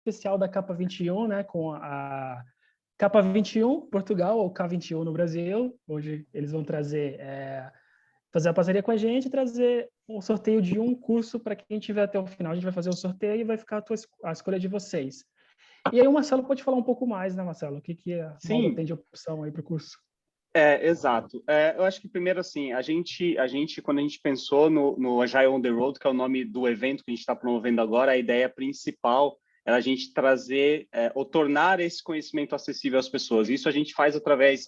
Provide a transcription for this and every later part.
especial da Capa 21, né, com a Capa 21 Portugal, ou K21 no Brasil. Hoje eles vão fazer a parceria com a gente e trazer um sorteio de um curso para quem tiver até o final. A gente vai fazer o sorteio e vai ficar a escolha de vocês. E aí o Marcelo pode falar um pouco mais, né, Marcelo? O que a Malda Sim. tem de opção aí para o curso? Exato. Eu acho que primeiro, assim, a gente quando a gente pensou no Agile on the Road, que é o nome do evento que a gente está promovendo agora, a ideia principal era a gente trazer ou tornar esse conhecimento acessível às pessoas. Isso a gente faz através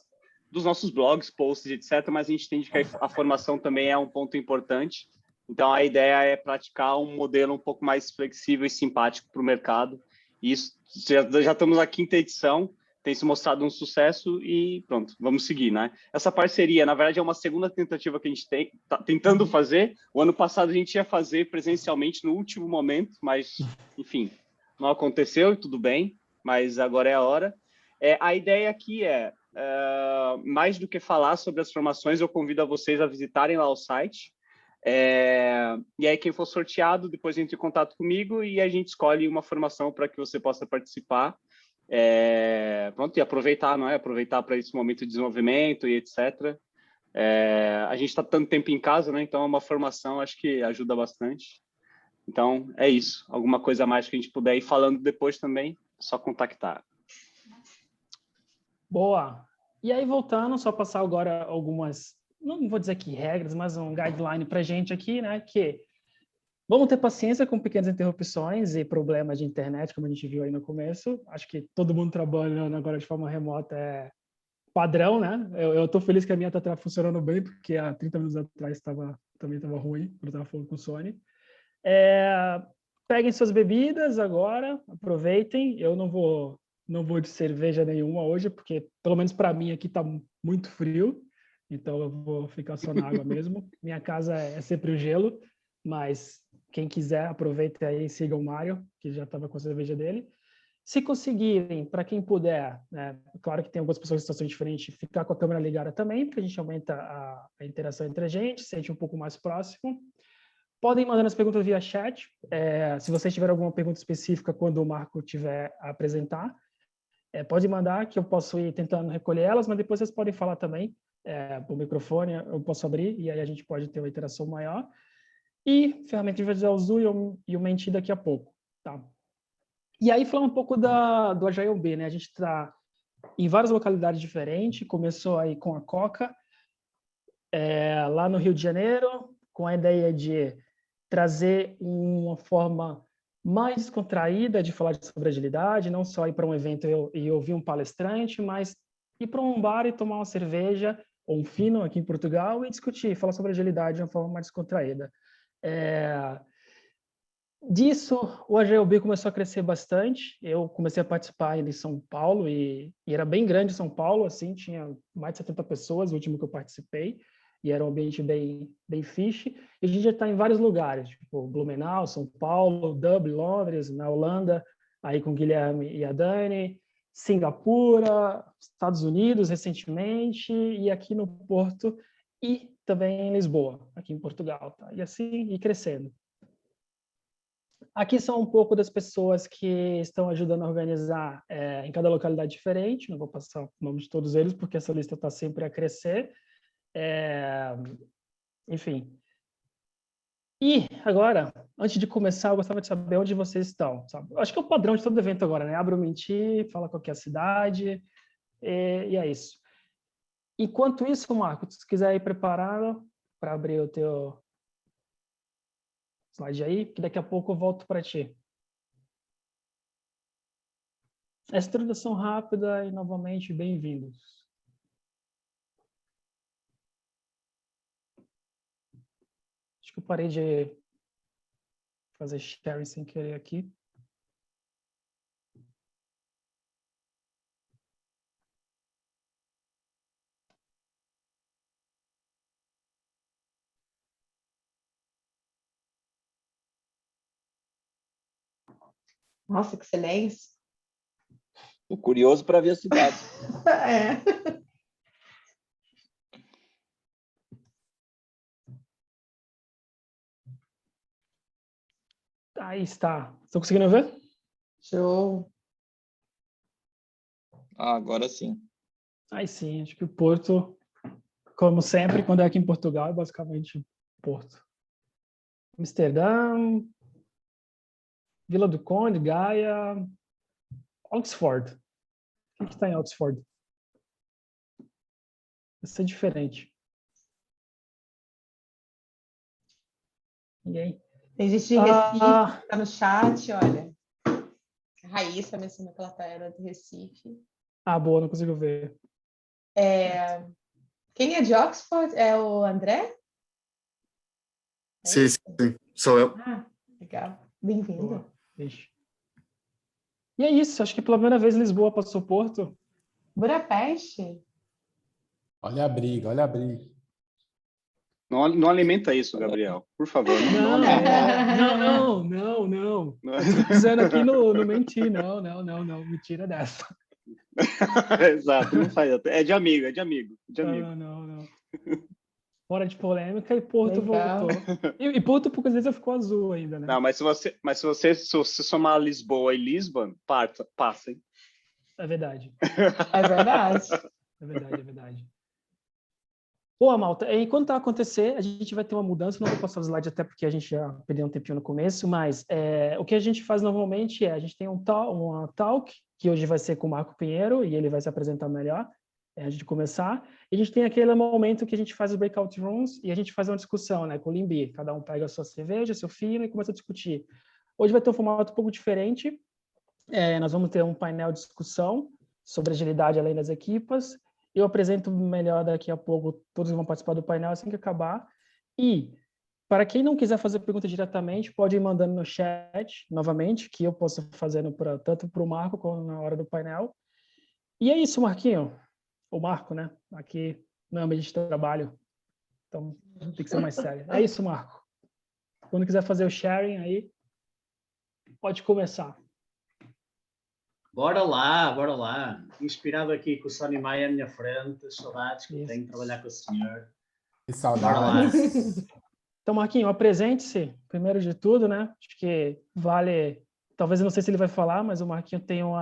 dos nossos blogs, posts, etc., mas a gente entende que a formação também é um ponto importante. Então, a ideia é praticar um modelo um pouco mais flexível e simpático para o mercado. E isso, já estamos na 5ª edição, tem se mostrado um sucesso e pronto, vamos seguir, né? Essa parceria, na verdade, é uma segunda tentativa que a gente está tentando fazer. O ano passado a gente ia fazer presencialmente no último momento, mas, enfim, não aconteceu e tudo bem, mas agora é a hora. A ideia aqui mais do que falar sobre as formações, eu convido a vocês a visitarem lá o site. E aí, quem for sorteado, depois entre em contato comigo e a gente escolhe uma formação para que você possa participar. Pronto, e aproveitar, não é? Aproveitar para esse momento de desenvolvimento e etc. A gente está tanto tempo em casa, né? Então, uma formação acho que ajuda bastante. Então, é isso. Alguma coisa a mais que a gente puder ir falando depois também, é só contactar. Boa! E aí, voltando, só passar agora algumas, não vou dizer que regras, mas um guideline para a gente aqui, né? Que vamos ter paciência com pequenas interrupções e problemas de internet, como a gente viu aí no começo. Acho que todo mundo trabalhando agora de forma remota é padrão, né? Eu estou feliz que a minha está funcionando bem, porque há 30 minutos atrás também estava ruim, quando eu estava falando com o Sony. Peguem suas bebidas agora, aproveitem. Eu não vou de cerveja nenhuma hoje, porque pelo menos para mim aqui está muito frio, então eu vou ficar só na água mesmo. Minha casa é sempre o gelo, mas quem quiser aproveita aí e siga o Mário, que já estava com a cerveja dele. Se conseguirem, para quem puder, né, claro que tem algumas pessoas em situações diferentes, ficar com a câmera ligada também, porque a gente aumenta a interação entre a gente, se sente um pouco mais próximo. Podem mandar as perguntas via chat. Se vocês tiverem alguma pergunta específica quando o Marco tiver a apresentar, pode mandar que eu posso ir tentando recolher elas, mas depois vocês podem falar também por microfone, eu posso abrir e aí a gente pode ter uma interação maior. E ferramenta de visual Zoom e o Menti daqui a pouco. Tá? E aí, falando um pouco do Agile B, né? A gente está em várias localidades diferentes, começou aí com a Coca, lá no Rio de Janeiro, com a ideia de trazer uma forma mais descontraída de falar sobre agilidade, não só ir para um evento e ouvir um palestrante, mas ir para um bar e tomar uma cerveja, ou um fino aqui em Portugal, e discutir, falar sobre agilidade de uma forma mais descontraída. Disso, o AGLB começou a crescer bastante. Eu comecei a participar em São Paulo e era bem grande São Paulo, assim, tinha mais de 70 pessoas, o último que eu participei, e era um ambiente bem fixe. E a gente já está em vários lugares, tipo Blumenau, São Paulo, Dublin, Londres, na Holanda, aí com o Guilherme e a Dani, Singapura, Estados Unidos recentemente, e aqui no Porto, e também em Lisboa, aqui em Portugal, tá? E assim, e crescendo. Aqui são um pouco das pessoas que estão ajudando a organizar em cada localidade diferente. Não vou passar o nome de todos eles, porque essa lista está sempre a crescer. Enfim. E agora, antes de começar, eu gostaria de saber onde vocês estão. Sabe? Acho que é o padrão de todo evento agora, né? Abre o Menti, fala qual que é a cidade, e é isso. Enquanto isso, Marco, se quiser ir preparado para abrir o teu slide aí, que daqui a pouco eu volto para ti. Essa introdução rápida e, novamente, bem-vindos. Acho que eu parei de fazer sharing sem querer aqui. Nossa, que silêncio. Tô curioso para ver a cidade. Aí está. Estão conseguindo ver? Show. Agora sim. Aí sim, acho que o Porto, como sempre, quando é aqui em Portugal, é basicamente Porto. Amsterdã, Vila do Conde, Gaia, Oxford. O que está em Oxford? Vai ser diferente. Ninguém? Tem gente de Recife que tá no chat, olha. A Raíssa mencionou que ela era de Recife. Boa, não consigo ver. Quem é de Oxford? É o André? Sim, sou eu. Legal. Bem-vindo. Boa. Ixi. E é isso, acho que pela primeira vez Lisboa passou Porto. Budapeste. Olha a briga, olha a briga. Não alimenta isso, Gabriel. Por favor, não Não, alimenta. não. Estou dizendo aqui no mentir. Não. Mentira dessa. Exato, não faz. É de amigo. Não. Fora de polêmica e Porto Legal. voltou. E Porto, por vezes, ficou azul ainda, né? Não, mas se você somar Lisboa e Lisbon, passa, hein? É verdade. É verdade. É verdade. Boa, malta. Enquanto tá acontecer, a gente vai ter uma mudança. Não vou passar o slide até porque a gente já perdeu um tempinho no começo, mas o que a gente faz normalmente a gente tem uma talk, que hoje vai ser com o Marco Pinheiro, e ele vai se apresentar melhor, a gente começar. E a gente tem aquele momento que a gente faz os breakout rooms e a gente faz uma discussão, né, com o Limbi. Cada um pega a sua cerveja, seu fino e começa a discutir. Hoje vai ter um formato um pouco diferente. Nós vamos ter um painel de discussão sobre agilidade além das equipas. Eu apresento melhor daqui a pouco, todos vão participar do painel assim que acabar. E, para quem não quiser fazer pergunta diretamente, pode ir mandando no chat, novamente, que eu posso fazer tanto para o Marco como na hora do painel. E é isso, Marquinho. O Marco, né? Aqui no ambiente de trabalho. Então, tem que ser mais sério. É isso, Marco. Quando quiser fazer o sharing aí, pode começar. Bora lá. Inspirado aqui com o Sony Maia à minha frente, as saudades que eu tenho de trabalhar com o senhor. Que Bora lá. saudades. Então, Marquinho, apresente-se, primeiro de tudo, né? Acho que vale... Talvez eu não sei se ele vai falar, mas o Marquinho tem o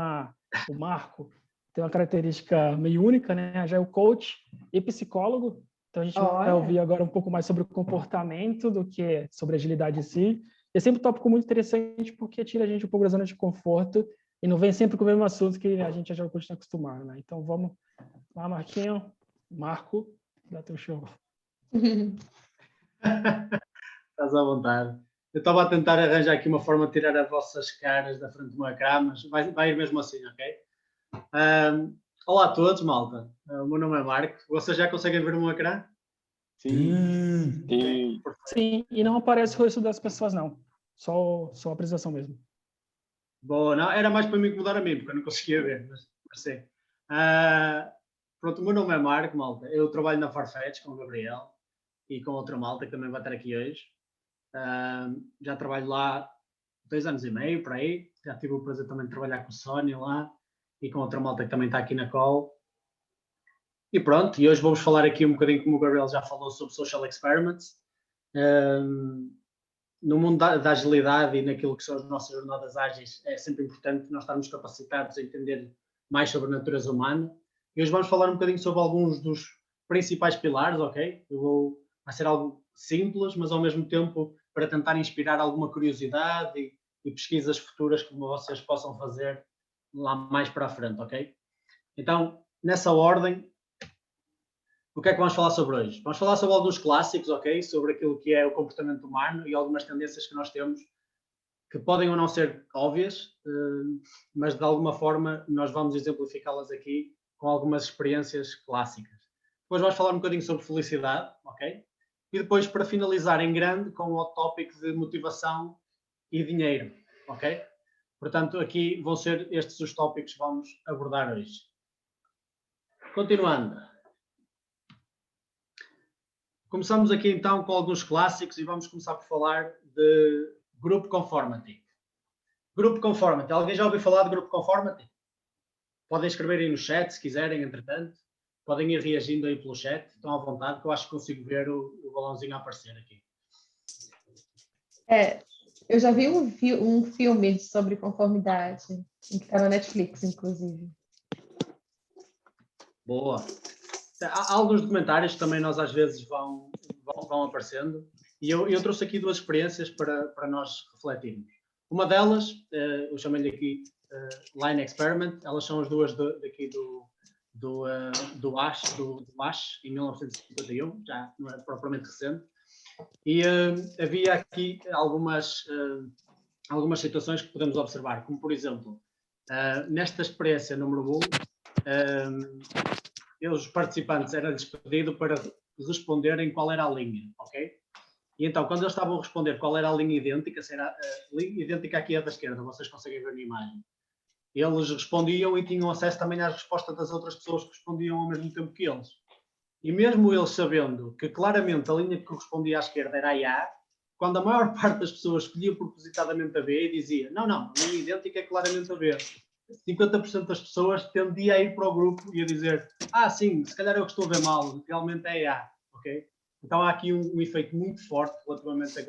Marco tem uma característica meio única, né? Já é o coach e psicólogo. Então, a gente vai ouvir agora um pouco mais sobre o comportamento do que sobre a agilidade em si. E é sempre um tópico muito interessante porque tira a gente um pouco da zona de conforto e não vem sempre com o mesmo assunto que a gente já está acostumado, né? Então, vamos lá, Marquinho. Marco, dá teu show. Estás à vontade. Eu estava a tentar arranjar aqui uma forma de tirar as vossas caras da frente do meu ecrã, mas vai ir mesmo assim, ok? Olá a todos, malta. O meu nome é Marco. Vocês já conseguem ver o meu ecrã? Sim. Sim, e não aparece o rosto das pessoas, não. Só a apresentação mesmo. Boa, não, era mais para me incomodar a mim, porque eu não conseguia ver, mas sim. Pronto, o meu nome é Marco, malta. Eu trabalho na Farfetch com o Gabriel e com outra malta que também vai estar aqui hoje. Já trabalho lá 2 anos e meio, por aí. Já tive o prazer também de trabalhar com o Sónia lá e com outra malta que também está aqui na call. E pronto, e hoje vamos falar aqui um bocadinho, como o Gabriel já falou, sobre social experiments. No mundo da agilidade e naquilo que são as nossas jornadas ágeis, é sempre importante nós estarmos capacitados a entender mais sobre a natureza humana. E hoje vamos falar um bocadinho sobre alguns dos principais pilares, ok? Vai ser algo simples, mas ao mesmo tempo para tentar inspirar alguma curiosidade e pesquisas futuras que vocês possam fazer lá mais para a frente, ok? Então, nessa ordem, o que é que vamos falar sobre hoje? Vamos falar sobre alguns clássicos, ok? Sobre aquilo que é o comportamento humano e algumas tendências que nós temos que podem ou não ser óbvias, mas de alguma forma nós vamos exemplificá-las aqui com algumas experiências clássicas. Depois vamos falar um bocadinho sobre felicidade, ok? E depois, para finalizar em grande, com o tópico de motivação e dinheiro, ok? Portanto, aqui vão ser estes os tópicos que vamos abordar hoje. Continuando. Começamos aqui então com alguns clássicos e vamos começar por falar de Group Conformity. Group Conformity. Alguém já ouviu falar de Group Conformity? Podem escrever aí no chat se quiserem, entretanto. Podem ir reagindo aí pelo chat. Estão à vontade, que eu acho que consigo ver o balãozinho a aparecer aqui. Eu já vi um filme sobre conformidade, que está na Netflix, inclusive. Boa. Há alguns documentários que também nós às vezes vão aparecendo, e eu trouxe aqui 2 experiências para nós refletirmos. Uma delas, eu chamei-lhe aqui Line Experiment, elas são as 2 daqui do ASH, em 1951, já não é propriamente recente, e havia aqui algumas situações que podemos observar, como por exemplo, nesta experiência número 1, os participantes era-lhes pedido para responderem qual era a linha, ok? E então, quando eles estavam a responder qual era a linha idêntica, se era a linha idêntica aqui à da esquerda, vocês conseguem ver na imagem, eles respondiam e tinham acesso também às respostas das outras pessoas que respondiam ao mesmo tempo que eles. E mesmo eles sabendo que claramente a linha que correspondia à esquerda era a A, quando a maior parte das pessoas escolhia propositadamente a B e dizia, não, a linha idêntica é claramente a B, 50% das pessoas tendia a ir para o grupo e a dizer, sim, se calhar eu que estou a ver mal, realmente é A, ok? Então há aqui um efeito muito forte relativamente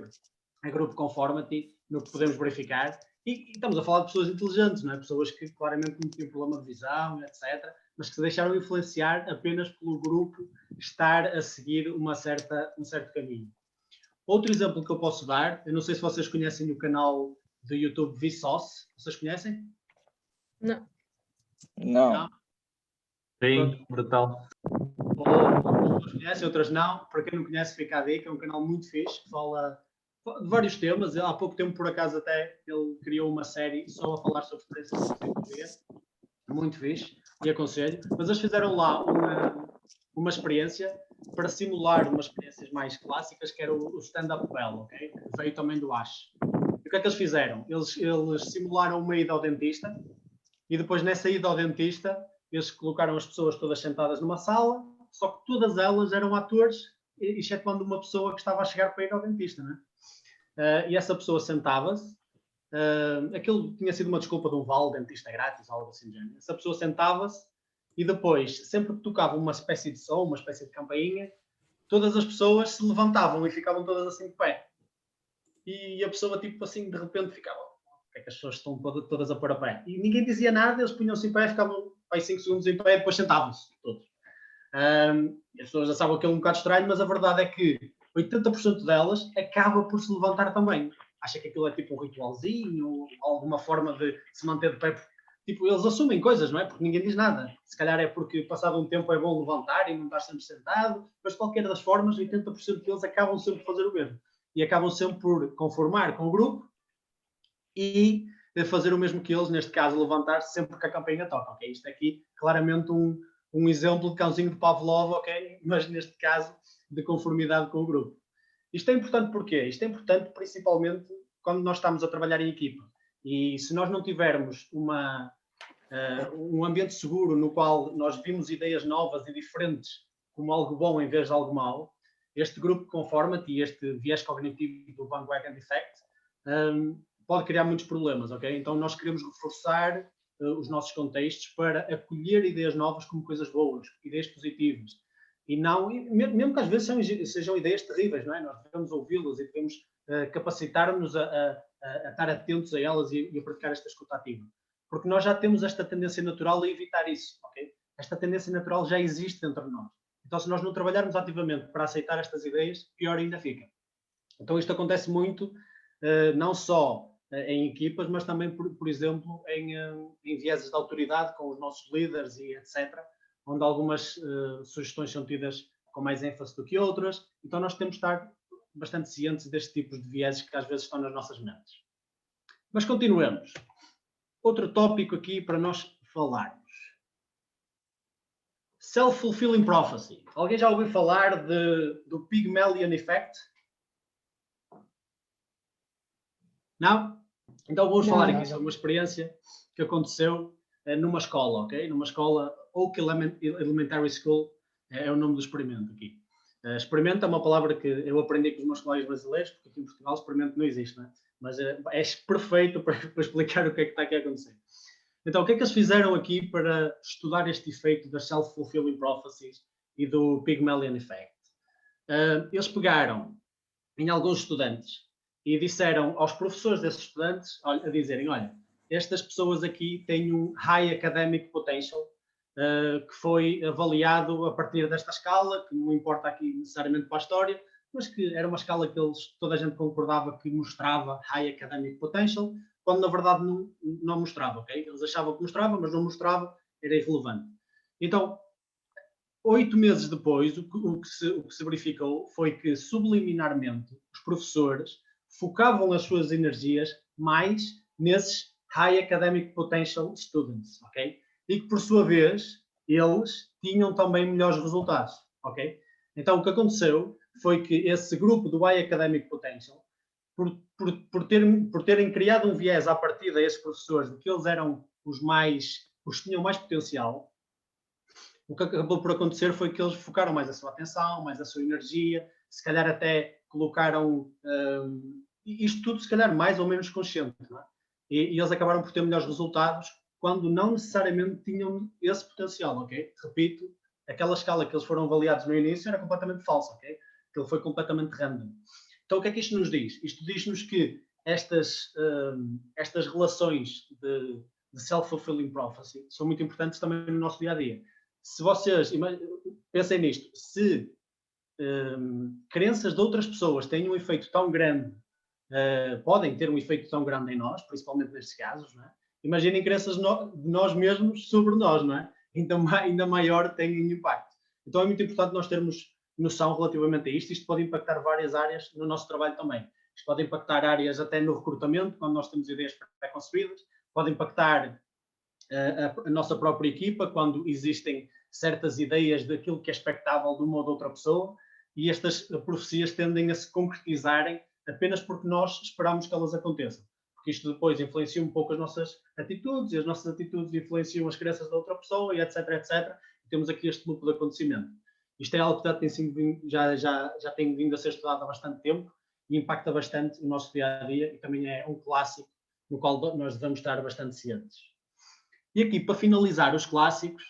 a group conformity, no que podemos verificar, e estamos a falar de pessoas inteligentes, não é? Pessoas que claramente não tinham problema de visão, etc., mas que se deixaram influenciar apenas pelo grupo estar a seguir um certo caminho. Outro exemplo que eu posso dar, eu não sei se vocês conhecem o canal do YouTube Vsauce, vocês conhecem? Não. Sim, brutal. Outras conhecem, outras não. Para quem não conhece, fica a dica. É um canal muito fixe, que fala de vários temas. Há pouco tempo, por acaso, até ele criou uma série só a falar sobre experiências de psicologia. Muito fixe, e aconselho. Mas eles fizeram lá uma experiência para simular umas experiências mais clássicas, que era o stand-up bell, ok? Que veio também do ASH. E o que é que eles fizeram? Eles simularam uma ida ao dentista, e depois nessa ida ao dentista, eles colocaram as pessoas todas sentadas numa sala, só que todas elas eram atores, excetuando uma pessoa que estava a chegar para ir ao dentista, né? E essa pessoa sentava-se, aquilo tinha sido uma desculpa de um vale dentista grátis, algo assim do género. Essa pessoa sentava-se e depois, sempre que tocava uma espécie de som, uma espécie de campainha, todas as pessoas se levantavam e ficavam todas assim de pé. E a pessoa, tipo assim, de repente ficava, é que as pessoas estão todas a pôr a pé? E ninguém dizia nada, eles punham-se em pé, ficavam aí 5 segundos em pé e depois sentavam-se todos. As pessoas achavam aquilo um bocado estranho, mas a verdade é que 80% delas acaba por se levantar também. Acha que aquilo é tipo um ritualzinho, alguma forma de se manter de pé. Tipo, eles assumem coisas, não é? Porque ninguém diz nada. Se calhar é porque passado um tempo é bom levantar e não estar sempre sentado, mas de qualquer das formas, 80% deles acabam sempre por fazer o mesmo. E acabam sempre por conformar com o grupo e fazer o mesmo que eles, neste caso, levantar-se sempre que a campainha toca, ok? Isto aqui, claramente, um exemplo de cãozinho de Pavlov, ok? Mas, neste caso, de conformidade com o grupo. Isto é importante porquê? Isto é importante principalmente quando nós estamos a trabalhar em equipa. E se nós não tivermos um ambiente seguro no qual nós vimos ideias novas e diferentes como algo bom em vez de algo mau, este grupo conformity, este viés cognitivo do bandwagon effect, pode criar muitos problemas, ok? Então nós queremos reforçar os nossos contextos para acolher ideias novas como coisas boas, ideias positivas. E não, mesmo que às vezes sejam ideias terríveis, não é? Nós devemos ouvi-las e devemos capacitar-nos a estar atentos a elas e a praticar esta escuta ativa. Porque nós já temos esta tendência natural a evitar isso, ok? Esta tendência natural já existe dentro de nós. Então, se nós não trabalharmos ativamente para aceitar estas ideias, pior ainda fica. Então, isto acontece muito, não só em equipas, mas também, por exemplo, em vieses de autoridade com os nossos líderes e etc., onde algumas sugestões são tidas com mais ênfase do que outras. Então, nós temos de estar bastante cientes deste tipo de vieses que às vezes estão nas nossas mentes. Mas continuemos. Outro tópico aqui para nós falarmos. Self-fulfilling prophecy. Alguém já ouviu falar do Pygmalion Effect? Não? Então vamos falar aqui sobre uma experiência que aconteceu numa escola, ok? Numa escola, Oak Elementary School, é o nome do experimento aqui. Experimento é uma palavra que eu aprendi com os meus colegas brasileiros, porque aqui em Portugal experimento não existe, não é? Mas é perfeito para explicar o que é que está aqui a acontecer. Então, o que é que eles fizeram aqui para estudar este efeito das self-fulfilling prophecies e do Pygmalion Effect? Eles pegaram em alguns estudantes e disseram aos professores desses estudantes, a dizerem, olha, estas pessoas aqui têm um High Academic Potential, que foi avaliado a partir desta escala, que não importa aqui necessariamente para a história, mas que era uma escala que toda a gente concordava que mostrava High Academic Potential, quando na verdade não mostrava, ok? Eles achavam que mostrava, mas não mostrava, era irrelevante. Então, 8 meses depois, o que se verificou foi que, subliminarmente, os professores focavam as suas energias mais nesses High Academic Potential Students, ok? E que, por sua vez, eles tinham também melhores resultados, ok? Então, o que aconteceu foi que esse grupo do High Academic Potential, por terem criado um viés à partida a esses professores de que eles eram os que tinham mais potencial, o que acabou por acontecer foi que eles focaram mais a sua atenção, mais a sua energia, se calhar até colocaram isto tudo, se calhar, mais ou menos consciente, não é? E eles acabaram por ter melhores resultados quando não necessariamente tinham esse potencial, ok? Repito, aquela escala que eles foram avaliados no início era completamente falsa, ok? Aquilo foi completamente random. Então, o que é que isto nos diz? Isto diz-nos que estas relações de self-fulfilling prophecy são muito importantes também no nosso dia-a-dia. Se vocês pensem nisto, se crenças de outras pessoas têm um efeito tão grande, podem ter um efeito tão grande em nós, principalmente nestes casos, não é? Imaginem crenças de nós mesmos sobre nós, não é? Então, ainda maior tem impacto. Então é muito importante nós termos noção relativamente a isto. Isto pode impactar várias áreas no nosso trabalho também. Isto pode impactar áreas até no recrutamento, quando nós temos ideias pré-concebidas, pode impactar a nossa própria equipa, quando existem certas ideias daquilo que é expectável de uma ou de outra pessoa, e estas profecias tendem a se concretizarem apenas porque nós esperamos que elas aconteçam. Porque isto depois influencia um pouco as nossas atitudes, e as nossas atitudes influenciam as crenças da outra pessoa, e etc, etc. E temos aqui este loop de acontecimento. Isto é algo que já tem vindo a ser estudado há bastante tempo e impacta bastante o nosso dia-a-dia, e também é um clássico no qual nós devemos estar bastante cientes. E aqui, para finalizar os clássicos,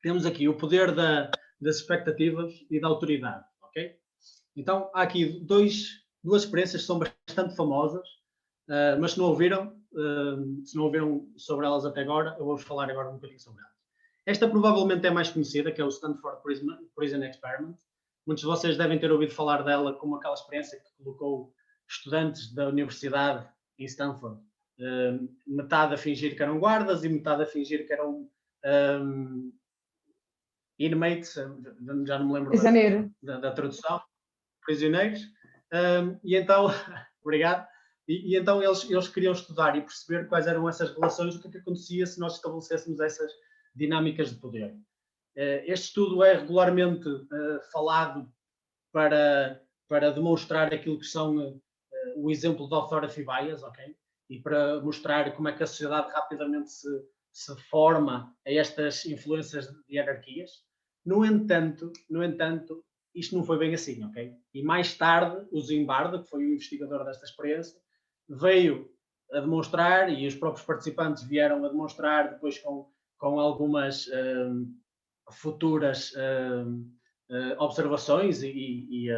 temos aqui o poder das expectativas e da autoridade, ok? Então, há aqui duas experiências que são bastante famosas, mas se não ouviram sobre elas até agora, eu vou-vos falar agora um bocadinho sobre elas. Esta provavelmente é mais conhecida, que é o Stanford Prison Experiment. Muitos de vocês devem ter ouvido falar dela como aquela experiência que colocou estudantes da universidade em Stanford, metade a fingir que eram guardas e metade a fingir que eram inmates, já não me lembro da tradução, prisioneiros, e então, obrigado, e então eles queriam estudar e perceber quais eram essas relações, o que é que acontecia se nós estabelecêssemos essas dinâmicas de poder. Este estudo é regularmente falado para demonstrar aquilo que são o exemplo de authority bias, ok? E para mostrar como é que a sociedade rapidamente se forma a estas influências de hierarquias. No entanto, isto não foi bem assim, ok? E mais tarde, o Zimbardo, que foi o investigador desta experiência, veio a demonstrar, e os próprios participantes vieram a demonstrar depois com algumas futuras observações e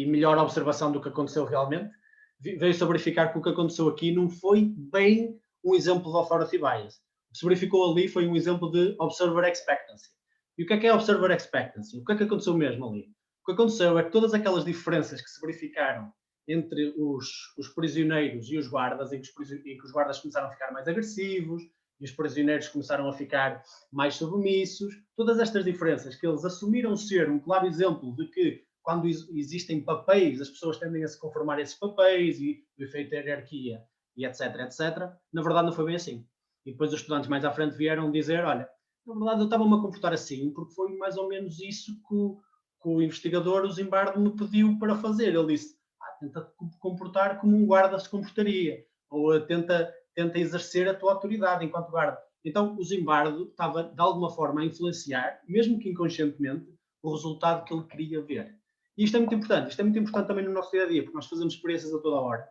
melhor observação do que aconteceu realmente, veio-se a verificar que o que aconteceu aqui não foi bem um exemplo de authority bias. O que se verificou ali foi um exemplo de observer expectancy. E o que é observer expectancy? O que é que aconteceu mesmo ali? O que aconteceu é que todas aquelas diferenças que se verificaram entre os prisioneiros e os guardas, em que os guardas começaram a ficar mais agressivos e os prisioneiros começaram a ficar mais submissos, todas estas diferenças que eles assumiram ser um claro exemplo de que quando existem papéis, as pessoas tendem a se conformar a esses papéis e o efeito da hierarquia e etc, etc, na verdade não foi bem assim. E depois os estudantes mais à frente vieram dizer, olha, na verdade eu estava-me a comportar assim porque foi mais ou menos isso que o investigador, o Zimbardo, me pediu para fazer. Ele disse, tenta comportar como um guarda se comportaria, ou tenta exercer a tua autoridade enquanto guarda. Então o Zimbardo estava de alguma forma a influenciar, mesmo que inconscientemente, o resultado que ele queria ver. E isto é muito importante também no nosso dia-a-dia, porque nós fazemos experiências a toda hora.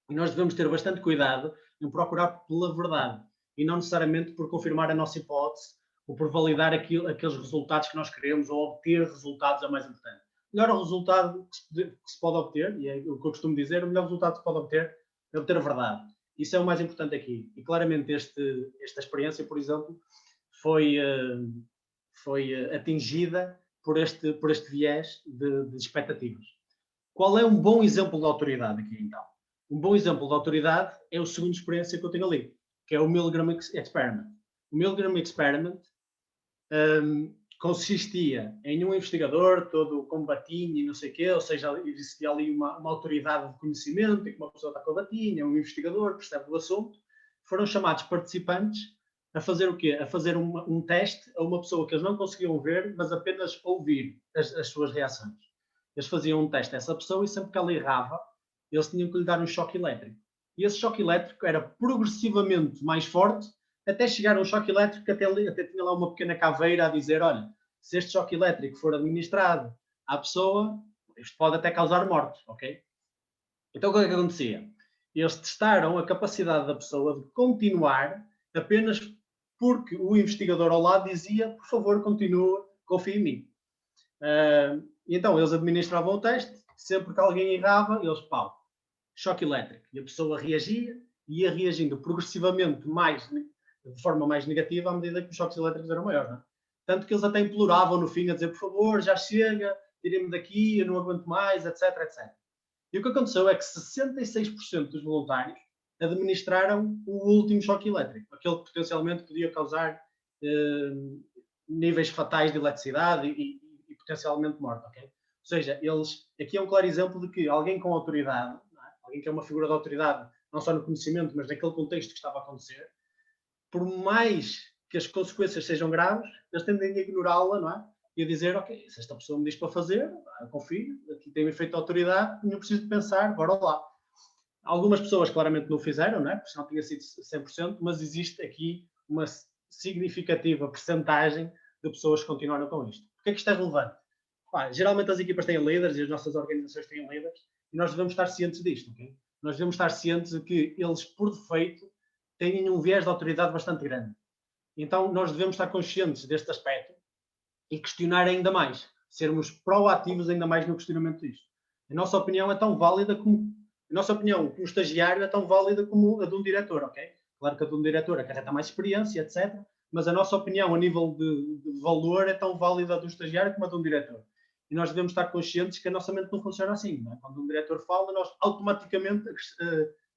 E nós devemos ter bastante cuidado em procurar pela verdade, e não necessariamente por confirmar a nossa hipótese, ou por validar aqueles resultados que nós queremos, ou obter resultados é mais importante. melhor resultado que se pode obter, e é o que eu costumo dizer, o melhor resultado que se pode obter é obter a verdade. Isso é o mais importante aqui. E claramente esta experiência, por exemplo, foi atingida por este viés de expectativas. Qual é um bom exemplo de autoridade aqui, então? Um bom exemplo de autoridade é a segunda experiência que eu tenho ali, que é o Milgram Experiment. O Milgram Experiment consistia em um investigador todo com batinha e não sei o quê, ou seja, existia ali uma autoridade de conhecimento, em que uma pessoa está com a batinha, um investigador, percebe do assunto. Foram chamados participantes a fazer o quê? A fazer um teste a uma pessoa que eles não conseguiam ver, mas apenas ouvir as suas reações. Eles faziam um teste a essa pessoa e sempre que ela errava, eles tinham que lhe dar um choque elétrico. E esse choque elétrico era progressivamente mais forte, até chegar a um choque elétrico que até tinha lá uma pequena caveira a dizer, olha, se este choque elétrico for administrado à pessoa, isto pode até causar morte, ok? Então o que é que acontecia? Eles testaram a capacidade da pessoa de continuar apenas porque o investigador ao lado dizia, por favor, continua, confie em mim. E então eles administravam o teste, sempre que alguém errava, eles, pau, choque elétrico. E a pessoa reagia, e ia reagindo progressivamente de forma mais negativa à medida que os choques elétricos eram maiores. Não é? Tanto que eles até imploravam no fim a dizer, por favor, já chega, tirem-me daqui, eu não aguento mais, etc, etc. E o que aconteceu é que 66% dos voluntários administraram o último choque elétrico, aquele que potencialmente podia causar níveis fatais de eletricidade e potencialmente morte, ok? Ou seja, aqui é um claro exemplo de que alguém com autoridade, alguém que é uma figura de autoridade, não só no conhecimento, mas naquele contexto que estava a acontecer, por mais que as consequências sejam graves, eles tendem a ignorá-la, não é? E a dizer, ok, se esta pessoa me diz para fazer, eu confio, aqui tem um efeito de autoridade, não preciso de pensar, bora lá. Algumas pessoas claramente não o fizeram, não é? Porque senão tinha sido 100%, mas existe aqui uma significativa percentagem de pessoas que continuaram com isto. Porquê é que isto é relevante? Geralmente as equipas têm líderes e as nossas organizações têm líderes e nós devemos estar cientes disto, ok? Nós devemos estar cientes de que eles, por defeito, têm um viés de autoridade bastante grande. Então, nós devemos estar conscientes deste aspecto e questionar ainda mais, sermos proativos ainda mais no questionamento disto. A nossa opinião é tão válida como... A nossa opinião como estagiário é tão válida como a de um diretor, ok? Claro que a de um diretor acarreta mais experiência, etc. Mas a nossa opinião a nível de valor é tão válida a de um estagiário como a de um diretor. E nós devemos estar conscientes que a nossa mente não funciona assim. Não é? Quando um diretor fala, nós automaticamente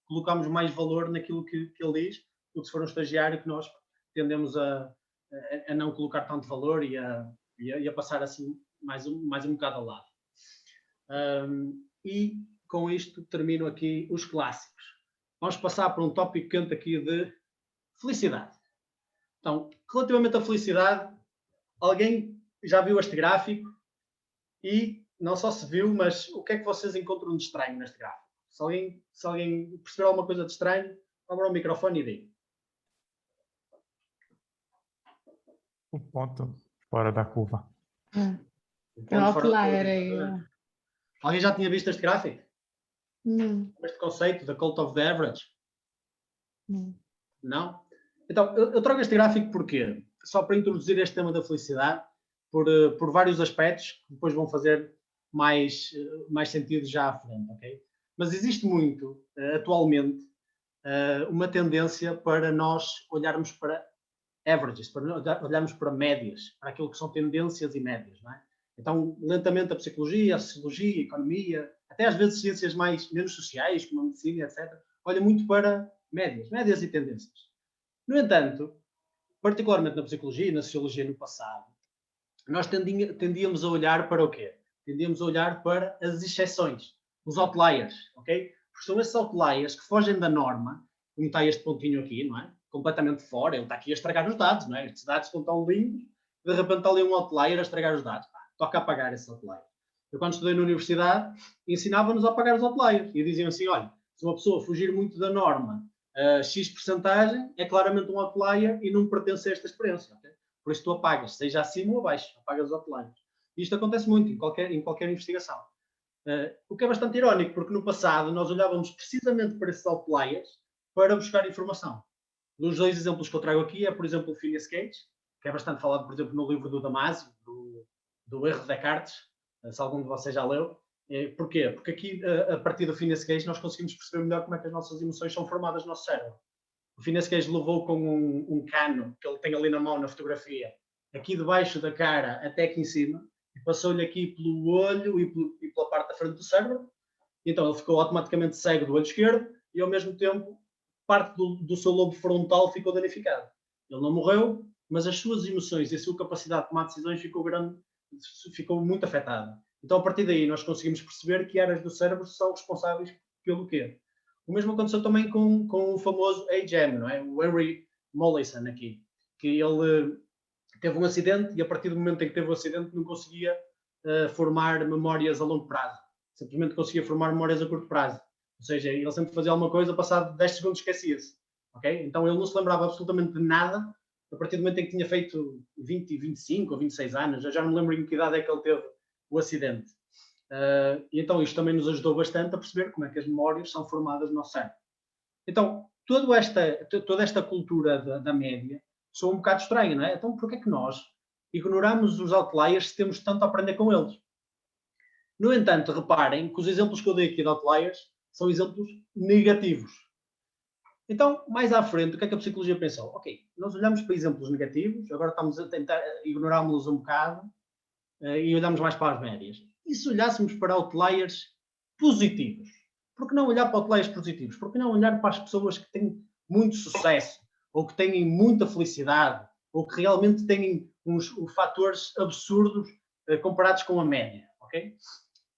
colocamos mais valor naquilo que ele diz do que se for um estagiário que nós tendemos a não colocar tanto valor e a passar assim mais um bocado ao lado. E com isto termino aqui os clássicos. Vamos passar para um tópico quente aqui de felicidade. Então, relativamente à felicidade, alguém já viu este gráfico e não só se viu, mas o que é que vocês encontram de estranho neste gráfico? Se alguém perceber alguma coisa de estranho, abra o microfone e diga. O ponto fora da curva. É um outlier aí. Alguém já tinha visto este gráfico? Não. Este conceito da cult of the average? Não. Não? Então, eu trago este gráfico porquê? Só para introduzir este tema da felicidade, por vários aspectos que depois vão fazer mais sentido já à frente, ok? Mas existe muito, atualmente, uma tendência para nós olharmos para averages, para olharmos para médias, para aquilo que são tendências e médias, não é? Então, lentamente a psicologia, a sociologia, a economia, até às vezes ciências menos sociais, como a medicina, etc., olham muito para médias e tendências. No entanto, particularmente na psicologia e na sociologia no passado, nós tendíamos a olhar para o quê? Tendíamos a olhar para as exceções, os outliers, ok? Porque são esses outliers que fogem da norma, como está este pontinho aqui, não é? Completamente fora, ele está aqui a estragar os dados, não é? Estes dados estão tão limpos, de repente está ali um outlier a estragar os dados. Toca apagar esse outlier. Eu, quando estudei na universidade, ensinava-nos a apagar os outliers. E diziam assim, olha, se uma pessoa fugir muito da norma, X porcentagem, é claramente um outlier e não pertence a esta experiência. Okay? Por isso tu apagas, seja acima ou abaixo, apagas os outliers. E isto acontece muito em qualquer investigação. O que é bastante irónico, porque no passado nós olhávamos precisamente para esses outliers para buscar informação. Dos dois exemplos que eu trago aqui é, por exemplo, o Phineas Gage, que é bastante falado, por exemplo, no livro do Damasio, do erro de Descartes, se algum de vocês já leu. Porquê? Porque aqui, a partir do Phineas Gage, nós conseguimos perceber melhor como é que as nossas emoções são formadas no nosso cérebro. O Phineas Gage levou com um cano que ele tem ali na mão, na fotografia, aqui debaixo da cara até aqui em cima, e passou-lhe aqui pelo olho e pela parte da frente do cérebro. Então ele ficou automaticamente cego do olho esquerdo e, ao mesmo tempo, parte do seu lobo frontal ficou danificado. Ele não morreu, mas as suas emoções e a sua capacidade de tomar decisões ficou muito afetada. Então, a partir daí, nós conseguimos perceber que áreas do cérebro são responsáveis pelo quê. O mesmo aconteceu também com o famoso AGM, não é? O Henry Molaison aqui, que ele teve um acidente e, a partir do momento em que teve o acidente, não conseguia formar memórias a longo prazo. Simplesmente conseguia formar memórias a curto prazo. Ou seja, ele sempre fazia alguma coisa, passado 10 segundos esquecia-se. Okay? Então, ele não se lembrava absolutamente de nada a partir do momento em que tinha feito 20, 25 ou 26 anos. Eu já não me lembro em que idade é que ele teve o acidente. E então isto também nos ajudou bastante a perceber como é que as memórias são formadas no nosso cérebro. Então, toda esta cultura da média soa um bocado estranha, não é? Então, porquê é que nós ignoramos os outliers se temos tanto a aprender com eles? No entanto, reparem que os exemplos que eu dei aqui de outliers são exemplos negativos. Então, mais à frente, o que é que a psicologia pensou? Ok, nós olhamos para exemplos negativos, agora estamos a tentar ignorá-los um bocado, e olhamos mais para as médias. E se olhássemos para outliers positivos? Por que não olhar para outliers positivos? Por que não olhar para as pessoas que têm muito sucesso, ou que têm muita felicidade, ou que realmente têm uns fatores absurdos comparados com a média? Okay?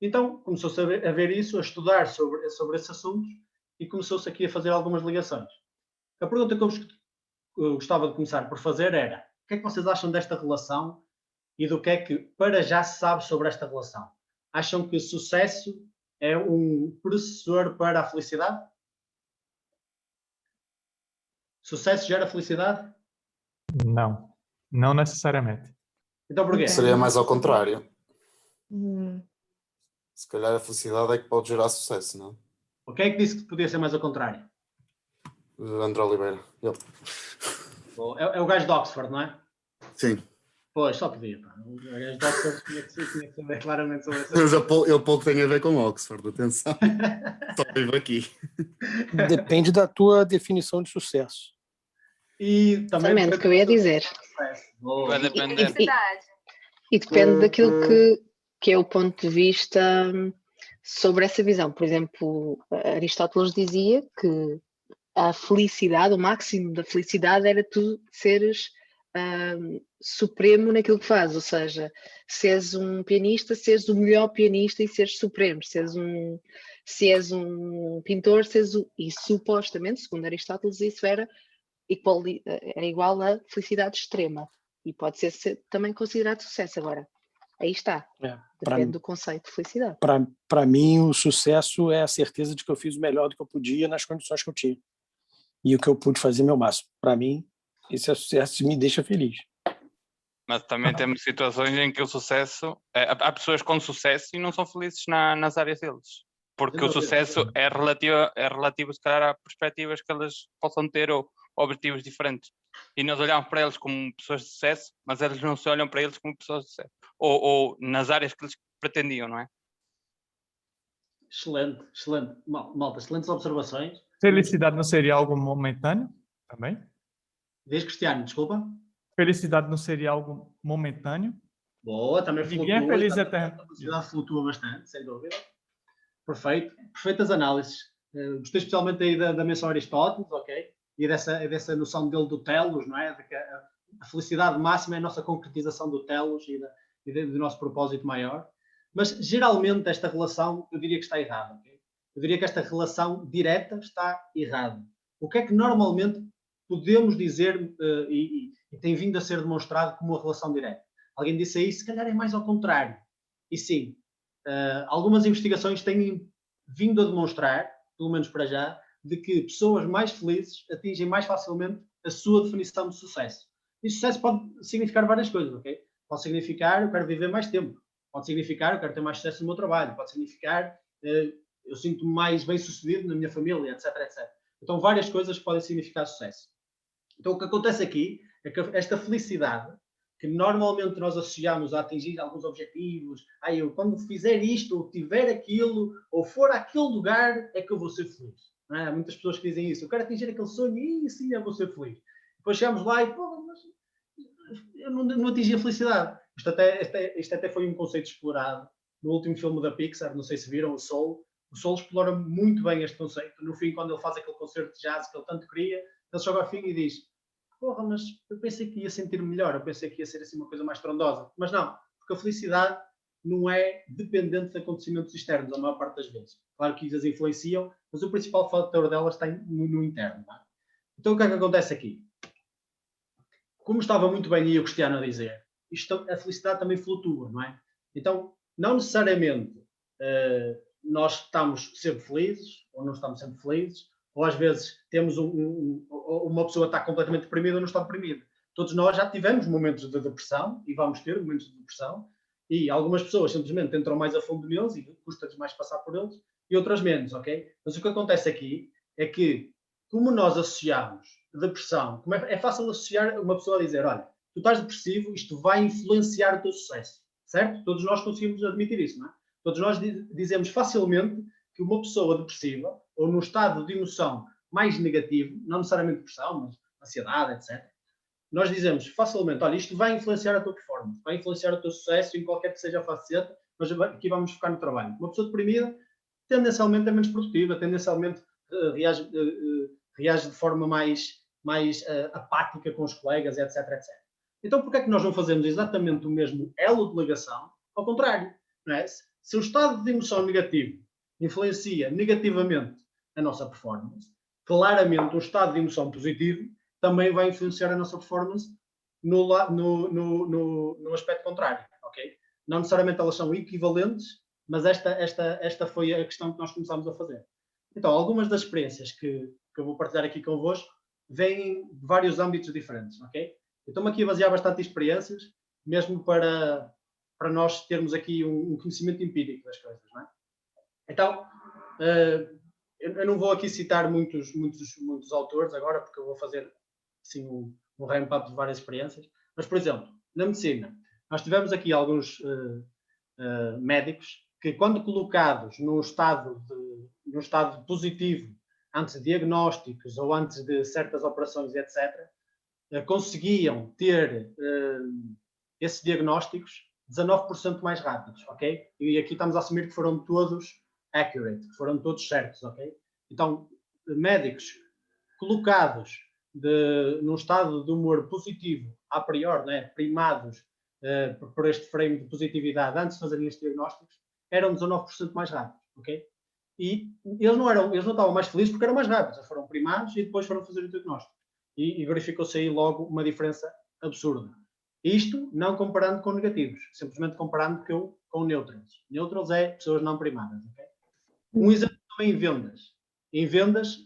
Então, começou-se a ver isso, a estudar sobre esses assuntos, e começou-se aqui a fazer algumas ligações. A pergunta que eu gostava de começar por fazer era: o que é que vocês acham desta relação e do que é que para já se sabe sobre esta relação? Acham que o sucesso é um precessor para a felicidade? Sucesso gera felicidade? Não, não necessariamente. Então porquê? Seria mais ao contrário. Hum. Se calhar a felicidade é que pode gerar sucesso, não? Quem é que disse que podia ser mais ao contrário? André Oliveira. Ele. É o gajo de Oxford, não é? Sim. Pois, só podia. Pá. O gajo de Oxford tinha que saber claramente sobre essa Mas ele pouco tem a ver com Oxford, atenção. Só vivo aqui. Depende da tua definição de sucesso. E também Exatamente o que eu ia dizer. Vai depender. E depende daquilo que é o ponto de vista sobre essa visão. Por exemplo, Aristóteles dizia que a felicidade, o máximo da felicidade era tu seres supremo naquilo que fazes, ou seja, seres um pianista, seres o melhor pianista e seres supremo, se és um pintor, e supostamente, segundo Aristóteles, isso era igual a felicidade extrema e pode ser também considerado sucesso. Agora, aí está, depende do conceito de felicidade. Para mim, o sucesso é a certeza de que eu fiz o melhor do que eu podia nas condições que eu tinha. E o que eu pude fazer meu máximo. Para mim, esse é sucesso e me deixa feliz. Mas também temos situações em que o sucesso... há pessoas com sucesso e não são felizes nas áreas deles. Porque o sucesso é relativo, se calhar, a perspectivas que elas possam ter ou objetivos diferentes. E nós olhamos para eles como pessoas de sucesso, mas eles não se olham para eles como pessoas de sucesso. Ou nas áreas que eles pretendiam, não é? Excelente, excelente. Malta, excelentes observações. Felicidade não seria algo momentâneo também? Diz, Cristiano, desculpa. Felicidade não seria algo momentâneo? Boa, também Ninguém é feliz eterno. A felicidade flutua bastante, sem dúvida. Perfeito. Perfeitas análises. Gostei especialmente aí da menção a Aristóteles, ok? E dessa noção dele do telos, não é? De que a felicidade máxima é a nossa concretização do telos e do nosso propósito maior. Mas, geralmente, esta relação, eu diria que está errada, ok? Eu diria que esta relação direta está errada. O que é que normalmente podemos dizer e tem vindo a ser demonstrado como uma relação direta? Alguém disse aí, se calhar é mais ao contrário. E sim, algumas investigações têm vindo a demonstrar, pelo menos para já, de que pessoas mais felizes atingem mais facilmente a sua definição de sucesso. E sucesso pode significar várias coisas, ok? Pode significar, eu quero viver mais tempo. Pode significar, eu quero ter mais sucesso no meu trabalho. Pode significar, eu sinto-me mais bem-sucedido na minha família, etc, etc. Então, várias coisas podem significar sucesso. Então, o que acontece aqui é que esta felicidade que normalmente nós associamos a atingir alguns objetivos. Eu quando fizer isto, ou tiver aquilo, ou for àquele lugar, é que eu vou ser feliz. Não é? Há muitas pessoas que dizem isso. Eu quero atingir aquele sonho e assim eu vou ser feliz. Depois chegamos lá e, mas eu não atingi a felicidade. Isto até foi um conceito explorado no último filme da Pixar, não sei se viram, o Soul. O Soul explora muito bem este conceito. No fim, quando ele faz aquele concerto de jazz que ele tanto queria, ele chega ao fim e diz: mas eu pensei que ia sentir melhor, eu pensei que ia ser assim uma coisa mais estrondosa. Mas não, porque a felicidade não é dependente de acontecimentos externos, a maior parte das vezes. Claro que as influenciam, mas o principal fator delas está no interno. Não é? Então o que é que acontece aqui? Como estava muito bem aí o Cristiano a dizer, a felicidade também flutua, não é? Então, não necessariamente nós estamos sempre felizes, ou não estamos sempre felizes, ou às vezes temos uma pessoa está completamente deprimida ou não está deprimida. Todos nós já tivemos momentos de depressão, e vamos ter momentos de depressão, e algumas pessoas simplesmente entram mais a fundo neles e custa-lhes mais passar por eles, e outras menos, ok? Mas o que acontece aqui é que, como nós associamos depressão, como é fácil associar uma pessoa a dizer: olha, tu estás depressivo, isto vai influenciar o teu sucesso, certo? Todos nós conseguimos admitir isso, não é? Todos nós dizemos facilmente que uma pessoa depressiva, ou num estado de emoção mais negativo, não necessariamente depressão, mas ansiedade, etc., nós dizemos facilmente: olha, isto vai influenciar a tua performance, vai influenciar o teu sucesso em qualquer que seja a faceta, mas aqui vamos focar no trabalho. Uma pessoa deprimida, tendencialmente é menos produtiva, tendencialmente reage de forma mais apática com os colegas, etc, etc. Então, porquê é que nós não fazemos exatamente o mesmo elo de ligação? Ao contrário, não é? Se o estado de emoção negativo influencia negativamente a nossa performance, claramente o estado de emoção positivo também vai influenciar a nossa performance no aspecto contrário, ok? Não necessariamente elas são equivalentes, mas esta foi a questão que nós começámos a fazer. Então, algumas das experiências que eu vou partilhar aqui convosco vêm de vários âmbitos diferentes, ok? Eu estou-me aqui a basear bastante em experiências, mesmo para nós termos aqui um conhecimento empírico das coisas, não é? Então, eu não vou aqui citar muitos autores agora, porque eu vou fazer assim, um ramp-up de várias experiências, mas, por exemplo, na medicina, nós tivemos aqui alguns médicos que, quando colocados num estado positivo, antes de diagnósticos ou antes de certas operações, etc., conseguiam ter esses diagnósticos 19% mais rápidos, ok? E aqui estamos a assumir que foram todos accurate, que foram todos certos, ok? Então, médicos colocados num estado de humor positivo, a priori, né, primados por este frame de positividade antes de fazerem estes diagnósticos, eram 19% mais rápidos, ok? E eles não estavam mais felizes porque eram mais rápidos, eles foram primados e depois foram fazer o diagnóstico. E verificou-se aí logo uma diferença absurda. Isto não comparando com negativos, simplesmente comparando com neutros. Neutros é pessoas não primadas, ok? Um exemplo também em vendas. Em vendas,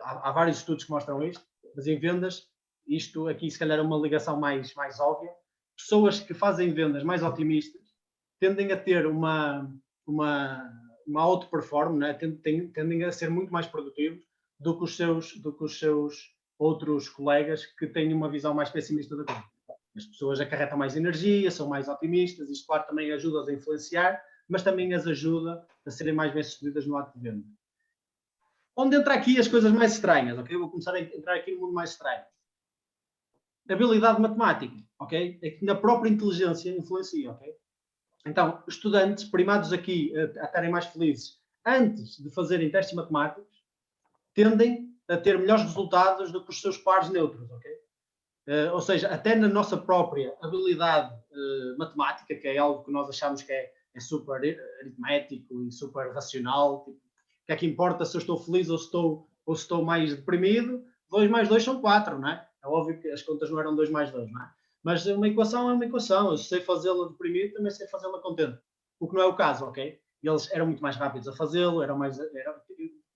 há vários estudos que mostram isto, mas em vendas, isto aqui se calhar é uma ligação mais óbvia. Pessoas que fazem vendas mais otimistas tendem a ter uma auto-performance, né? Tendem a ser muito mais produtivos do que os seus outros colegas que têm uma visão mais pessimista da coisa. As pessoas acarretam mais energia, são mais otimistas, isto claro também ajuda-as a influenciar, mas também as ajuda a serem mais bem-sucedidas no ato de venda. Onde entra aqui as coisas mais estranhas, ok? Eu vou começar a entrar aqui no mundo mais estranho. Habilidade matemática, ok? É que na própria inteligência influencia, ok? Então, estudantes primados aqui a estarem mais felizes antes de fazerem testes matemáticos tendem a ter melhores resultados do que os seus pares neutros, ok? Ou seja, até na nossa própria habilidade matemática, que é algo que nós achamos que é super aritmético e super racional, tipo, que é que importa se eu estou feliz ou se estou mais deprimido? 2 mais 2 são 4, não é? É óbvio que as contas não eram 2 mais 2, não é? Mas uma equação é uma equação. Eu sei fazê-la deprimido, também sei fazê-la contente. O que não é o caso, ok? Eles eram muito mais rápidos a fazê-lo,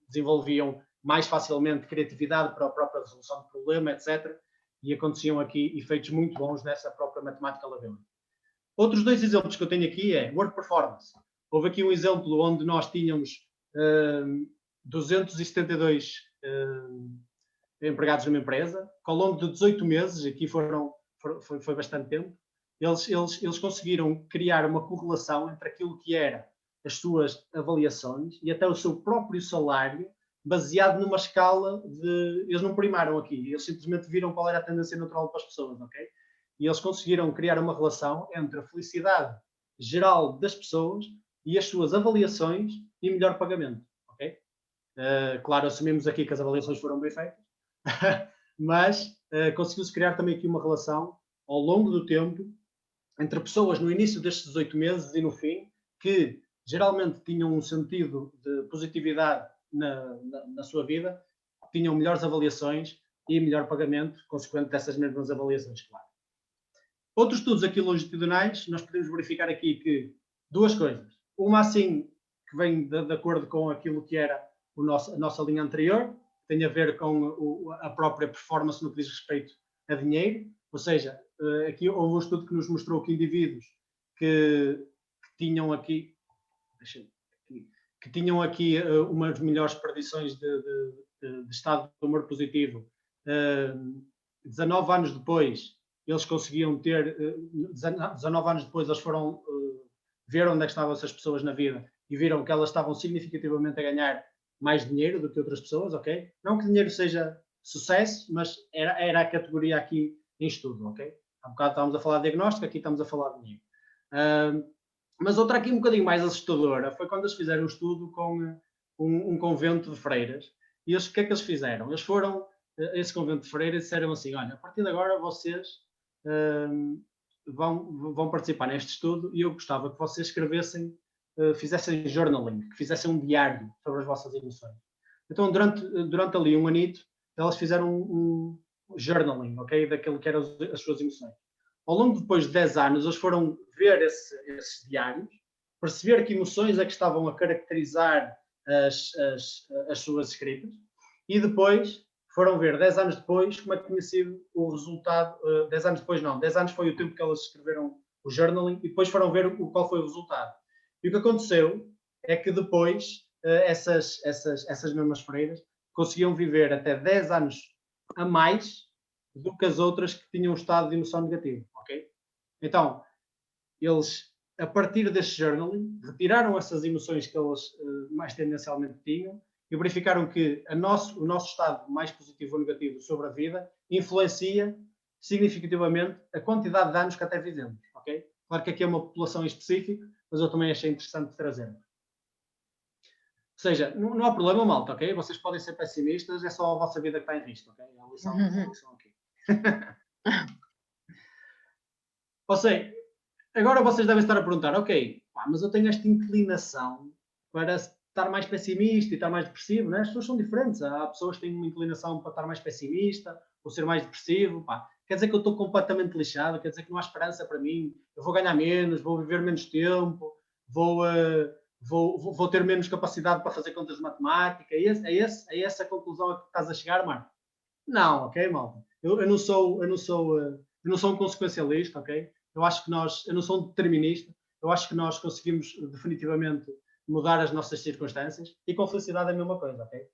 desenvolviam mais facilmente criatividade para a própria resolução do problema, etc. E aconteciam aqui efeitos muito bons nessa própria matemática ability. Outros 2 exemplos que eu tenho aqui é work performance. Houve aqui um exemplo onde nós tínhamos 272 empregados numa empresa, que ao longo de 18 meses, aqui foram foi bastante tempo, eles conseguiram criar uma correlação entre aquilo que era as suas avaliações e até o seu próprio salário, baseado numa escala de... Eles não primaram aqui, eles simplesmente viram qual era a tendência natural para as pessoas, ok? E eles conseguiram criar uma relação entre a felicidade geral das pessoas e as suas avaliações e melhor pagamento, ok? Claro, assumimos aqui que as avaliações foram bem feitas, mas conseguiu-se criar também aqui uma relação ao longo do tempo entre pessoas no início destes 18 meses e no fim, que geralmente tinham um sentido de positividade na sua vida, tinham melhores avaliações e melhor pagamento consequente dessas mesmas avaliações, claro. Outros estudos aqui longitudinais, nós podemos verificar aqui que duas coisas. Uma, assim, que vem de acordo com aquilo que era a nossa linha anterior, tem a ver com a própria performance no que diz respeito a dinheiro, ou seja, aqui houve um estudo que nos mostrou que indivíduos que tinham aqui umas melhores predições de estado de humor positivo, 19 anos depois eles conseguiam ter, 19 anos depois eles foram ver onde é que estavam essas pessoas na vida e viram que elas estavam significativamente a ganhar mais dinheiro do que outras pessoas, ok? Não que dinheiro seja sucesso, mas era a categoria aqui em estudo, ok? Há bocado estávamos a falar de diagnóstico, aqui estamos a falar de dinheiro. Mas outra aqui um bocadinho mais assustadora foi quando eles fizeram um estudo com um convento de freiras. E eles, o que é que eles fizeram? Eles foram a esse convento de freiras e disseram assim, olha, a partir de agora vocês vão participar neste estudo e eu gostava que vocês escrevessem, fizessem journaling, que fizessem um diário sobre as vossas emoções. Então, durante ali um anito, elas fizeram um journaling, ok? Daquilo que eram as suas emoções. Ao longo depois de 10 anos, eles foram ver esses diários, perceber que emoções é que estavam a caracterizar as suas escritas e depois foram ver 10 anos depois como é que tinha sido o resultado. 10 anos depois não, 10 anos foi o tempo que elas escreveram o journaling e depois foram ver qual foi o resultado. E o que aconteceu é que depois essas mesmas freiras conseguiam viver até 10 anos a mais do que as outras que tinham um estado de emoção negativo, ok? Então, eles, a partir deste journaling, retiraram essas emoções que eles mais tendencialmente tinham e verificaram que o nosso estado mais positivo ou negativo sobre a vida influencia significativamente a quantidade de anos que até vivemos, ok? Claro que aqui é uma população específica, mas eu também achei interessante trazer. Ou seja, não há problema, malta, ok? Vocês podem ser pessimistas, é só a vossa vida que está em risco, ok? É a lição aqui. Ou seja, agora vocês devem estar a perguntar, ok, mas eu tenho esta inclinação para estar mais pessimista e estar mais depressivo, né? As pessoas são diferentes. Há pessoas que têm uma inclinação para estar mais pessimista ou ser mais depressivo. Pá. Quer dizer que eu estou completamente lixado, quer dizer que não há esperança para mim, eu vou ganhar menos, vou viver menos tempo, vou ter menos capacidade para fazer contas de matemática. É essa a conclusão a que estás a chegar, Marco? Não, ok, malta. Eu não sou um consequencialista, ok? Eu não sou um determinista. Eu acho que nós conseguimos definitivamente mudar as nossas circunstâncias e com felicidade é a mesma coisa, ok?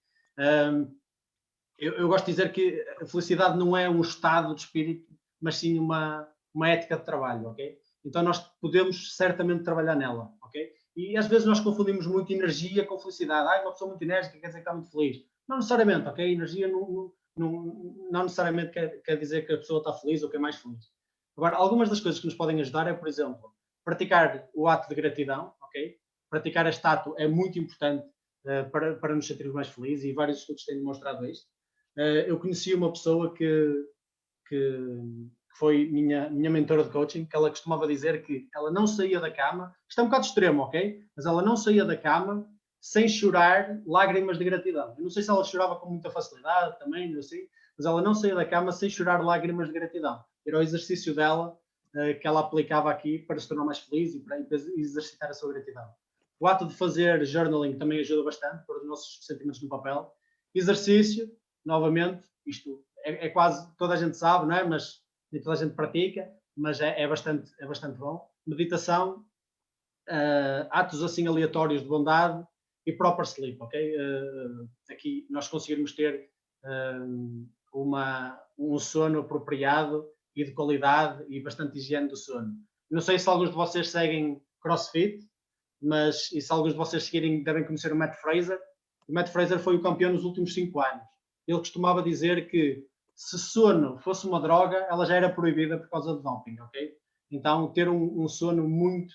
Eu gosto de dizer que a felicidade não é um estado de espírito, mas sim uma ética de trabalho, ok? Então nós podemos certamente trabalhar nela, ok? E às vezes nós confundimos muito energia com felicidade. Uma pessoa muito enérgica quer dizer que está muito feliz. Não necessariamente, ok? Energia não necessariamente quer dizer que a pessoa está feliz ou que é mais feliz. Agora, algumas das coisas que nos podem ajudar é, por exemplo, praticar o ato de gratidão, ok? Praticar este ato é muito importante para nos sentirmos mais felizes e vários estudos têm demonstrado isto. Eu conheci uma pessoa que foi minha mentora de coaching, que ela costumava dizer que ela não saía da cama, isto é um bocado extremo, ok? Mas ela não saía da cama sem chorar lágrimas de gratidão. Eu não sei se ela chorava com muita facilidade também, não sei, mas ela não saía da cama sem chorar lágrimas de gratidão. Era o exercício dela que ela aplicava aqui para se tornar mais feliz e para exercitar a sua gratidão. O ato de fazer journaling também ajuda bastante, pôr os nossos sentimentos no papel. Exercício, novamente, isto é quase, toda a gente sabe, não é? Mas nem toda a gente pratica, mas é bastante bom. Meditação, atos assim aleatórios de bondade e proper sleep, ok? Aqui nós conseguirmos ter um sono apropriado e de qualidade e bastante higiene do sono. Não sei se alguns de vocês seguem CrossFit, mas e se alguns de vocês seguirem devem conhecer o Matt Fraser. O Matt Fraser foi o campeão nos últimos 5 anos. Ele costumava dizer que se sono fosse uma droga, ela já era proibida por causa do doping, ok? Então, ter um sono muito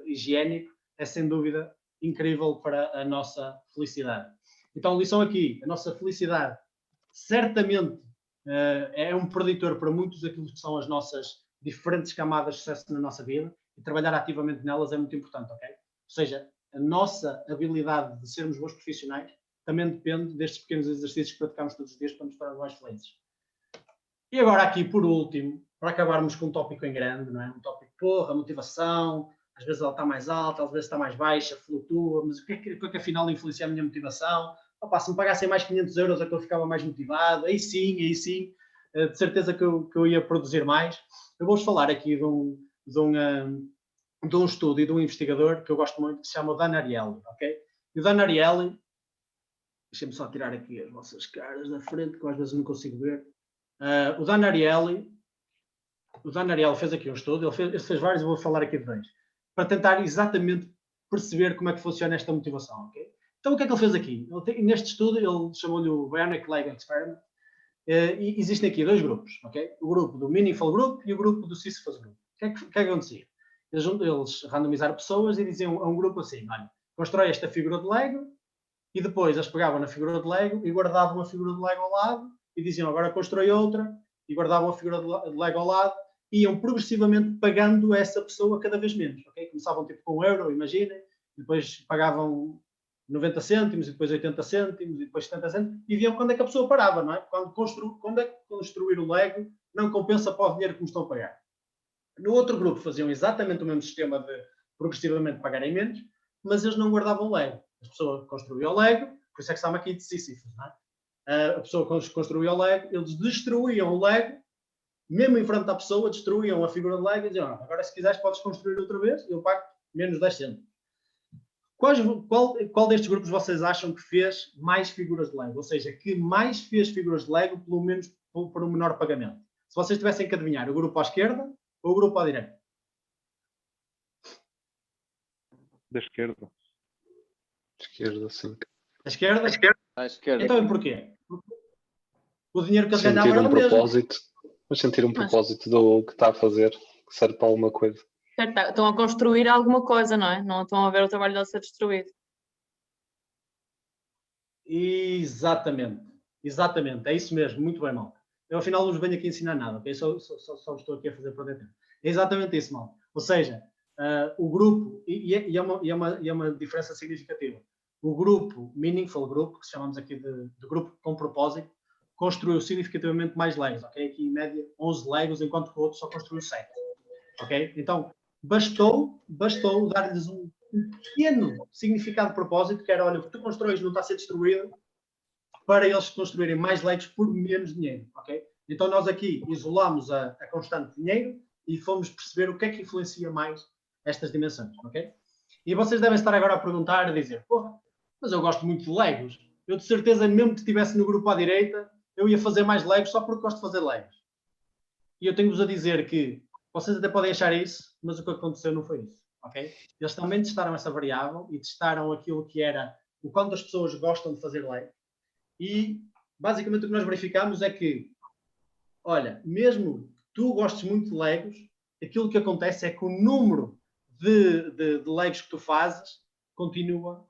higiênico é, sem dúvida, incrível para a nossa felicidade. Então, lição aqui, a nossa felicidade certamente é um preditor para muitos daquilo que são as nossas diferentes camadas de sucesso na nossa vida, e trabalhar ativamente nelas é muito importante, ok? Ou seja, a nossa habilidade de sermos bons profissionais também depende destes pequenos exercícios que praticamos todos os dias para nos tornar mais felizes. E agora aqui, por último, para acabarmos com um tópico em grande, não é? Um tópico, porra, motivação, às vezes ela está mais alta, às vezes está mais baixa, flutua, mas o que é que afinal influencia a minha motivação? Opa, se me pagassem mais 500 euros é que eu ficava mais motivado, aí sim, de certeza que eu ia produzir mais. Eu vou-vos falar aqui de um estudo e de um investigador que eu gosto muito, que se chama Dan Ariely, ok? E o Dan Ariely, deixem-me só tirar aqui as vossas caras da frente, que eu às vezes não consigo ver. O Dan Ariely fez aqui um estudo, ele fez vários, eu vou falar aqui de 2, para tentar exatamente perceber como é que funciona esta motivação, ok? Então o que é que ele fez aqui? Neste estudo ele chamou-lhe o Bionic Leg Experiment, e existem aqui 2 grupos, ok? O grupo do Meaningful Group e o grupo do Sisyphus Group. O que é que acontecia? Eles randomizaram pessoas e diziam a um grupo assim, olha, constrói esta figura de Lego, e depois eles pegavam na figura de Lego e guardavam a figura de Lego ao lado e diziam agora constrói outra, e guardavam a figura de Lego ao lado, e iam progressivamente pagando essa pessoa cada vez menos, ok? Começavam tipo com €1, imaginem, depois pagavam 90 cêntimos, e depois 80 cêntimos, e depois 70 cêntimos, e viam quando é que a pessoa parava, não é? Quando é que construir o Lego não compensa para o dinheiro que me estão a pagar. No outro grupo faziam exatamente o mesmo sistema de progressivamente pagarem menos, mas eles não guardavam o Lego. A pessoa construía o Lego, por isso é que estamos aqui de Sísifos, não é? A pessoa construía o Lego, eles destruíam o Lego, mesmo em frente à pessoa, destruíam a figura de Lego e diziam, agora se quiseres podes construir outra vez, eu pago menos 10 cêntimos. Qual destes grupos vocês acham que fez mais figuras de Lego? Ou seja, que mais fez figuras de Lego, pelo menos por um menor pagamento? Se vocês tivessem que adivinhar, o grupo à esquerda ou o grupo à direita? Da esquerda. Esquerda, sim. À esquerda? À esquerda. Então e porquê? O dinheiro que eles Sentir ganhavam era um o mesmo. propósito. Mas sentir um propósito do que está a fazer, que serve para alguma coisa. Certo, estão a construir alguma coisa, não é? Não estão a ver o trabalho deles ser destruído. Exatamente. É isso mesmo. Muito bem, malta. Eu, afinal, não vos venho aqui ensinar nada, ok? Só estou aqui a fazer perder tempo. É exatamente isso, malta. Ou seja, o grupo, e é uma diferença significativa, o grupo Meaningful Group, que chamamos aqui de grupo com propósito, construiu significativamente mais Legos, ok? Aqui, em média, 11 Legos, enquanto que o outro só construiu 7. Ok? Então, bastou dar-lhes um pequeno significado de propósito, que era, olha, o que tu constróis não está a ser destruído, para eles construírem mais Legos por menos dinheiro, ok? Então nós aqui isolamos a constante dinheiro e fomos perceber o que é que influencia mais estas dimensões, ok? E vocês devem estar agora a perguntar, a dizer, porra, mas eu gosto muito de Legos. Eu de certeza, mesmo que estivesse no grupo à direita, eu ia fazer mais Legos só porque gosto de fazer Legos. E eu tenho-vos a dizer que vocês até podem achar isso, mas o que aconteceu não foi isso, ok? Eles também testaram essa variável e testaram aquilo que era o quanto as pessoas gostam de fazer Legos. E, basicamente, o que nós verificamos é que, olha, mesmo que tu gostes muito de Legos, aquilo que acontece é que o número de Legos que tu fazes continua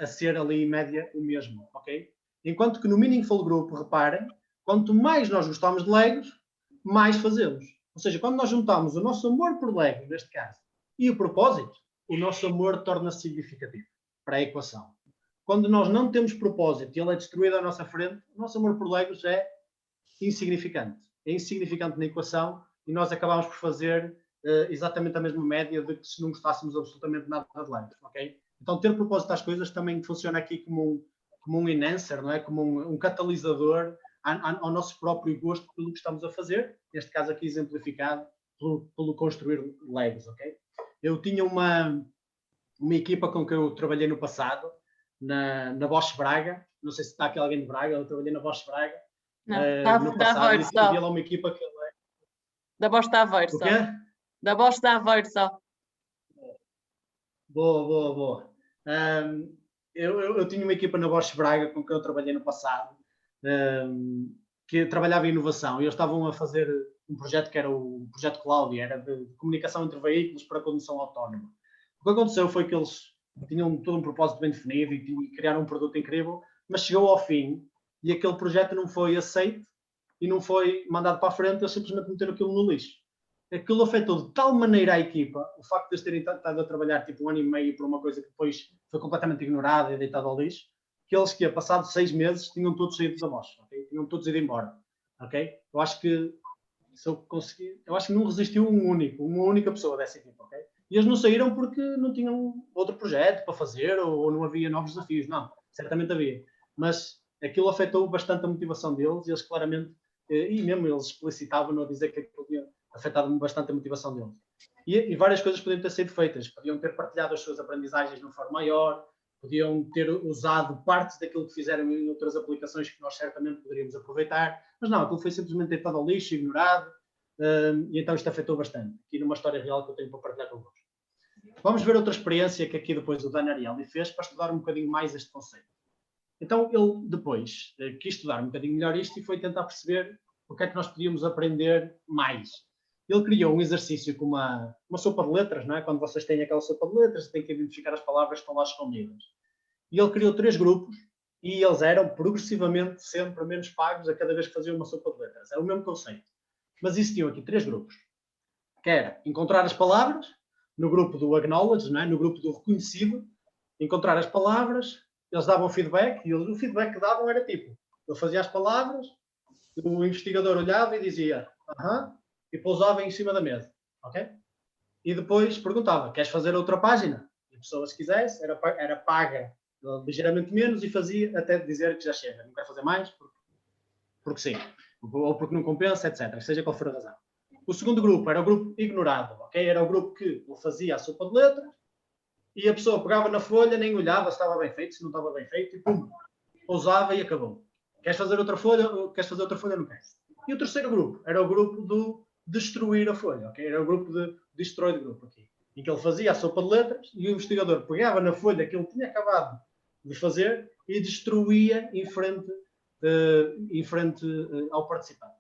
a ser ali, em média, o mesmo, ok? Enquanto que no Meaningful Group, reparem, quanto mais nós gostamos de Legos, mais fazemos. Ou seja, quando nós juntamos o nosso amor por Legos, neste caso, e o propósito, o nosso amor torna-se significativo para a equação. Quando nós não temos propósito e ele é destruído à nossa frente, o nosso amor por Legos é insignificante. É insignificante na equação e nós acabamos por fazer exatamente a mesma média de que se não gostássemos absolutamente nada de Legos, ok? Então, ter propósito às coisas também funciona aqui como um enhancer, não é? Como um catalisador ao nosso próprio gosto pelo que estamos a fazer, neste caso aqui exemplificado pelo construir Legos, ok? Eu tinha uma equipa com que eu trabalhei no passado, na Bosch Braga, não sei se está aqui alguém de Braga, eu trabalhei na Bosch Braga, Não, no da passado, Aveiro disse que só. havia lá uma equipa que... Da Bosch da Aveiro O só. quê? Da Bosch da Aveiro só. Boa. Eu tinha uma equipa na Bosch Braga com quem eu trabalhei no passado, que trabalhava em inovação, e eles estavam a fazer um projeto que era o projeto Cláudia, era de comunicação entre veículos para condução autónoma. O que aconteceu foi que eles tinham todo um propósito bem definido e criaram um produto incrível, mas chegou ao fim e aquele projeto não foi aceito e não foi mandado para a frente, eles simplesmente meteram aquilo no lixo. Aquilo afetou de tal maneira a equipa, o facto de eles terem estado a trabalhar tipo 1 ano e meio por uma coisa que depois foi completamente ignorada e deitada ao lixo, que eles que, passados 6 meses, tinham todos saído da Bosch, okay? Tinham todos ido embora. Okay? Eu acho que não resistiu uma única pessoa dessa equipa. Okay? E eles não saíram porque não tinham outro projeto para fazer ou não havia novos desafios. Não, certamente havia. Mas aquilo afetou bastante a motivação deles e eles claramente, e mesmo eles explicitavam a dizer que aquilo tinha afetado bastante a motivação deles. E várias coisas podiam ter sido feitas. Podiam ter partilhado as suas aprendizagens de uma forma maior, podiam ter usado partes daquilo que fizeram em outras aplicações que nós certamente poderíamos aproveitar, mas não, aquilo foi simplesmente deitado ao lixo, ignorado, e então isto afetou bastante. Aqui numa história real que eu tenho para partilhar convosco. Vamos ver outra experiência que aqui depois o Dan Ariely fez para estudar um bocadinho mais este conceito. Então ele depois quis estudar um bocadinho melhor isto e foi tentar perceber o que é que nós podíamos aprender mais. Ele criou um exercício com uma sopa de letras, não é? Quando vocês têm aquela sopa de letras, têm que identificar as palavras que estão lá escondidas. E ele criou 3 grupos e eles eram progressivamente sempre menos pagos a cada vez que faziam uma sopa de letras. Era o mesmo conceito. Mas existiam aqui 3 grupos. Que era encontrar as palavras, no grupo do acknowledge, não é? No grupo do reconhecido, encontrar as palavras, eles davam feedback e o feedback que davam era tipo, ele fazia as palavras, o investigador olhava e dizia, e pousava em cima da mesa, ok? E depois perguntava, queres fazer outra página? E a pessoa, se quisesse, era paga ligeiramente menos e fazia até dizer que já chega, não quer fazer mais, porque sim, ou porque não compensa, etc. Seja qual for a razão. O segundo grupo era o grupo ignorado, ok? Era o grupo que ele fazia a sopa de letras e a pessoa pegava na folha, nem olhava se estava bem feito, se não estava bem feito, e pum, pousava e acabou. Queres fazer outra folha? Queres fazer outra folha? Não queres. E o terceiro grupo era o grupo do destruir a folha, ok? Era o grupo de destroy grupo aqui, em que ele fazia a sopa de letras e o investigador pegava na folha que ele tinha acabado de fazer e destruía em frente ao participante.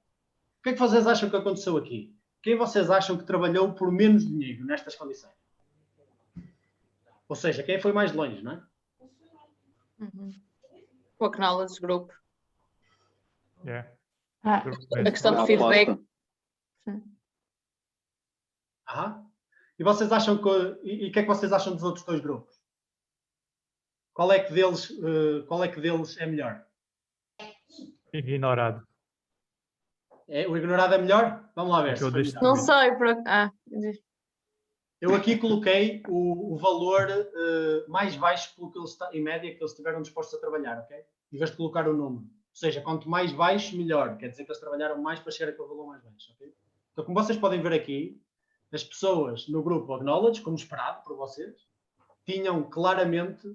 O que é que vocês acham que aconteceu aqui? Quem vocês acham que trabalhou por menos dinheiro nestas condições? Ou seja, quem foi mais longe, não é? O Acknowledge Group. Yeah. A questão do feedback. E vocês acham que... E o que é que vocês acham dos outros 2 grupos? Qual é que deles é melhor? Ignorado. O ignorado é melhor? Vamos lá ver. Não sei. Eu aqui coloquei o valor mais baixo pelo que eles, em média, que eles estiveram dispostos a trabalhar, ok? Em vez de colocar o número. Ou seja, quanto mais baixo, melhor. Quer dizer que eles trabalharam mais para chegar àquele valor mais baixo, ok? Então, como vocês podem ver aqui, as pessoas no grupo Acknowledge, como esperado por vocês, tinham claramente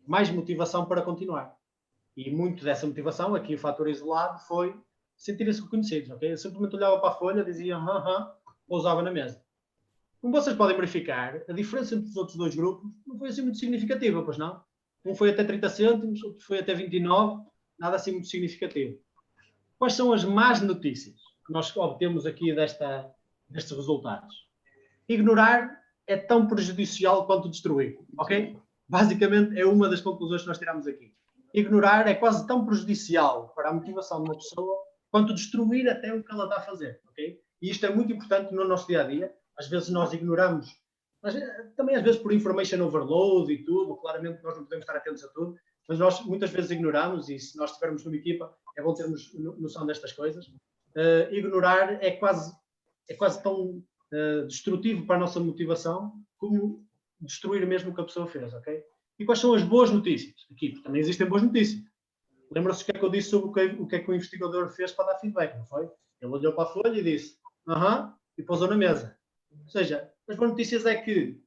mais motivação para continuar. E muito dessa motivação, aqui o fator isolado, foi sentirem-se reconhecidos, ok? Eu simplesmente olhava para a folha, dizia pousava na mesa. Como vocês podem verificar, a diferença entre os outros 2 grupos não foi assim muito significativa, pois não? Um foi até 30 cêntimos, outro foi até 29, nada assim muito significativo. Quais são as más notícias que nós obtemos aqui destes resultados? Ignorar é tão prejudicial quanto destruir, ok? Basicamente é uma das conclusões que nós tiramos aqui. Ignorar é quase tão prejudicial para a motivação de uma pessoa quanto destruir até o que ela está a fazer, ok? E isto é muito importante no nosso dia-a-dia. Às vezes nós ignoramos, mas também às vezes por information overload e tudo, claramente nós não podemos estar atentos a tudo, mas nós muitas vezes ignoramos e se nós estivermos numa equipa é bom termos noção destas coisas. Ignorar é quase tão destrutivo para a nossa motivação como destruir mesmo o que a pessoa fez, ok? E quais são as boas notícias? Aqui também existem boas notícias. Lembra-se o que é que eu disse sobre o que é que o investigador fez para dar feedback, não foi? Ele olhou para a folha e disse, e pousou na mesa. Ou seja, as boas notícias é que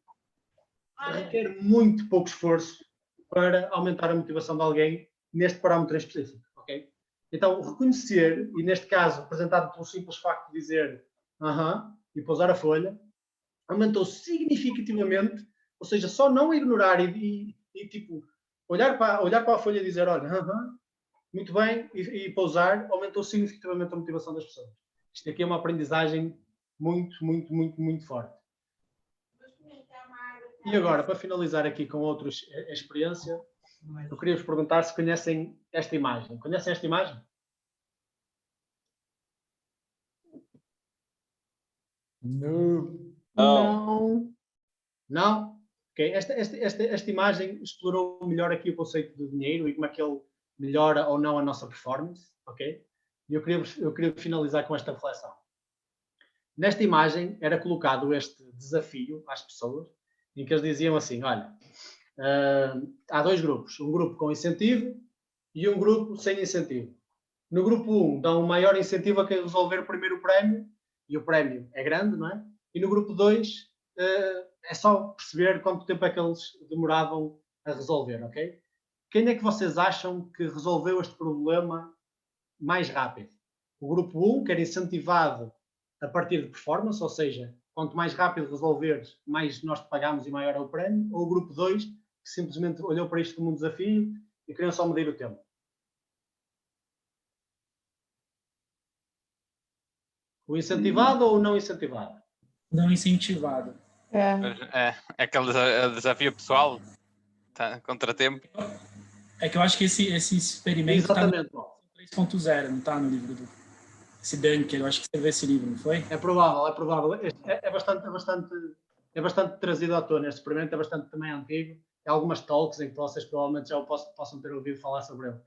requer muito pouco esforço para aumentar a motivação de alguém neste parâmetro específico, ok? Então, reconhecer, e neste caso, apresentado pelo simples facto de dizer e pousar a folha, aumentou significativamente, ou seja, só não ignorar e tipo, olhar para a folha e dizer, olha, muito bem, e pousar, aumentou significativamente a motivação das pessoas. Isto aqui é uma aprendizagem muito, muito, muito, muito forte. E agora, para finalizar aqui com outra experiência, eu queria vos perguntar se conhecem esta imagem. Conhecem esta imagem? Não. Não. Não? Ok. Esta imagem explorou melhor aqui o conceito do dinheiro e como é que ele melhora ou não a nossa performance. Ok? E eu queria finalizar com esta reflexão. Nesta imagem era colocado este desafio às pessoas, em que eles diziam assim, olha, há dois grupos, um grupo com incentivo e um grupo sem incentivo. No grupo 1 dão um maior incentivo a quem resolver o primeiro prémio, e o prémio é grande, não é? E no grupo 2 é só perceber quanto tempo é que eles demoravam a resolver, ok? Quem é que vocês acham que resolveu este problema mais rápido? O grupo 1, que era incentivado a partir de performance, ou seja, quanto mais rápido resolveres, mais nós te pagamos e maior é o prémio, ou o grupo 2, que simplesmente olhou para isto como um desafio e queriam só medir o tempo. O incentivado ou o não incentivado? Não incentivado. É aquele desafio pessoal, tá, contratempo. É que eu acho que esse experimento está no Exatamente. 3.0, não está no livro do... Esse Dunker, eu acho que você viu esse livro, não foi? É provável, é provável. É bastante trazido à tona. Este experimento é bastante também antigo. Há algumas talks em que vocês provavelmente já possam ter ouvido falar sobre ele.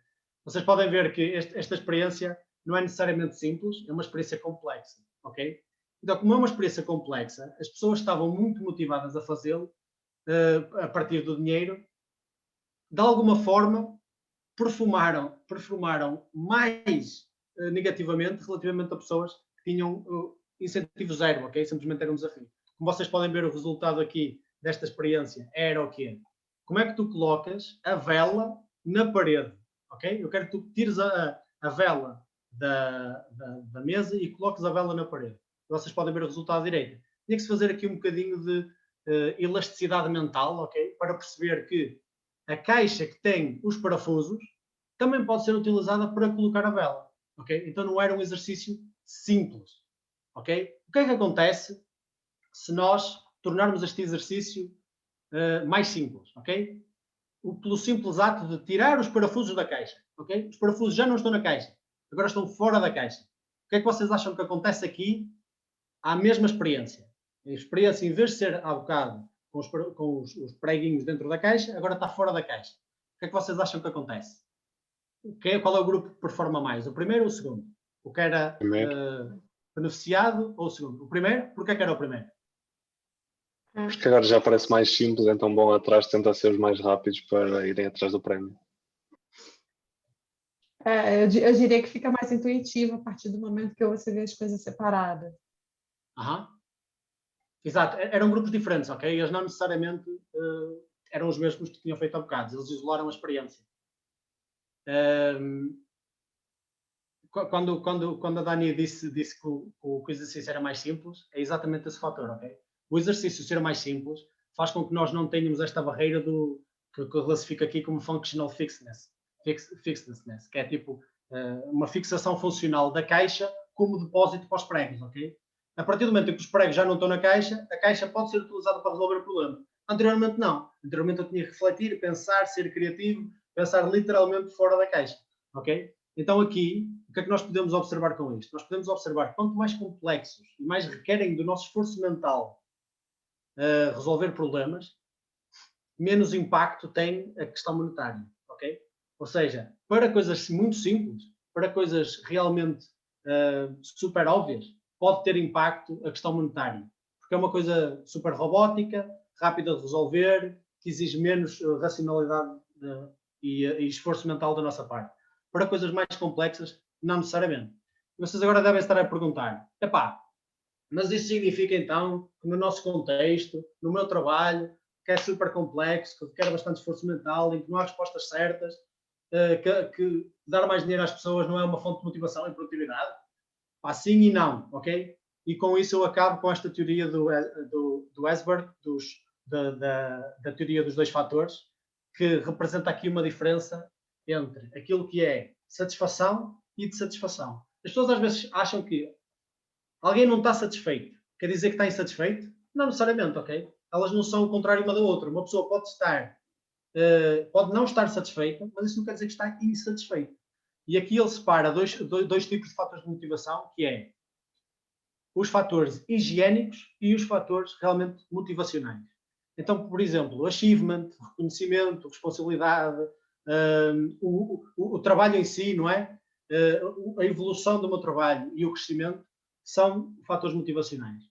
Vocês podem ver que esta experiência não é necessariamente simples, é uma experiência complexa, ok? Então, como é uma experiência complexa, as pessoas estavam muito motivadas a fazê-lo a partir do dinheiro. De alguma forma, performaram mais negativamente relativamente a pessoas que tinham incentivo zero, ok? Simplesmente era um desafio. Como vocês podem ver, o resultado aqui desta experiência era o quê? Como é que tu colocas a vela na parede, ok? Eu quero que tu tires a vela da mesa e coloques a vela na parede. Vocês podem ver o resultado direito. Tinha que se fazer aqui um bocadinho de elasticidade mental, ok? Para perceber que a caixa que tem os parafusos também pode ser utilizada para colocar a vela, ok? Então não era um exercício simples, ok? O que é que acontece se nós tornarmos este exercício mais simples, ok? Pelo simples ato de tirar os parafusos da caixa, ok? Os parafusos já não estão na caixa, agora estão fora da caixa. O que é que vocês acham que acontece aqui à mesma experiência? A experiência, em vez de ser há bocado com os preguinhos dentro da caixa, agora está fora da caixa. O que é que vocês acham que acontece? Qual é o grupo que performa mais? O primeiro ou o segundo? O que era beneficiado ou o segundo? O primeiro? Porquê que era o primeiro? Porque agora já parece mais simples, então vão atrás, tentar ser os mais rápidos para irem atrás do prémio. Eu diria que fica mais intuitivo a partir do momento que você vê as coisas separadas. Exato, eram grupos diferentes, ok? Eles não necessariamente eram os mesmos que tinham feito há bocado, eles isolaram a experiência. Quando a Dani disse que o exercício era mais simples, é exatamente esse fator, ok? O exercício ser mais simples faz com que nós não tenhamos esta barreira que eu classifico aqui como functional fixedness, que é tipo uma fixação funcional da caixa como depósito para os pregos, ok? A partir do momento em que os pregos já não estão na caixa, a caixa pode ser utilizada para resolver o problema. Anteriormente não. Anteriormente eu tinha que refletir, pensar, ser criativo, pensar literalmente fora da caixa, ok? Então aqui, o que é que nós podemos observar com isto? Nós podemos observar que quanto mais complexos e mais requerem do nosso esforço mental resolver problemas, menos impacto tem a questão monetária, ok? Ou seja, para coisas muito simples, para coisas realmente super óbvias, pode ter impacto a questão monetária, porque é uma coisa super robótica, rápida de resolver, que exige menos racionalidade e esforço mental da nossa parte. Para coisas mais complexas, não necessariamente. Vocês agora devem estar a perguntar, mas isso significa então que no nosso contexto, no meu trabalho, que é super complexo, que requer bastante esforço mental, em que não há respostas certas, que dar mais dinheiro às pessoas não é uma fonte de motivação e produtividade? Pá, sim e não, ok? E com isso eu acabo com esta teoria do Esberg, da teoria dos 2 fatores, que representa aqui uma diferença entre aquilo que é satisfação e dissatisfação. As pessoas às vezes acham que alguém não está satisfeito, quer dizer que está insatisfeito? Não necessariamente, ok? Elas não são o contrário uma da outra. Uma pessoa pode não estar satisfeita, mas isso não quer dizer que está insatisfeito. E aqui ele separa dois tipos de fatores de motivação, que é os fatores higiênicos e os fatores realmente motivacionais. Então, por exemplo, o achievement, o reconhecimento, a responsabilidade, o trabalho em si, não é? A evolução do meu trabalho e o crescimento são fatores motivacionais.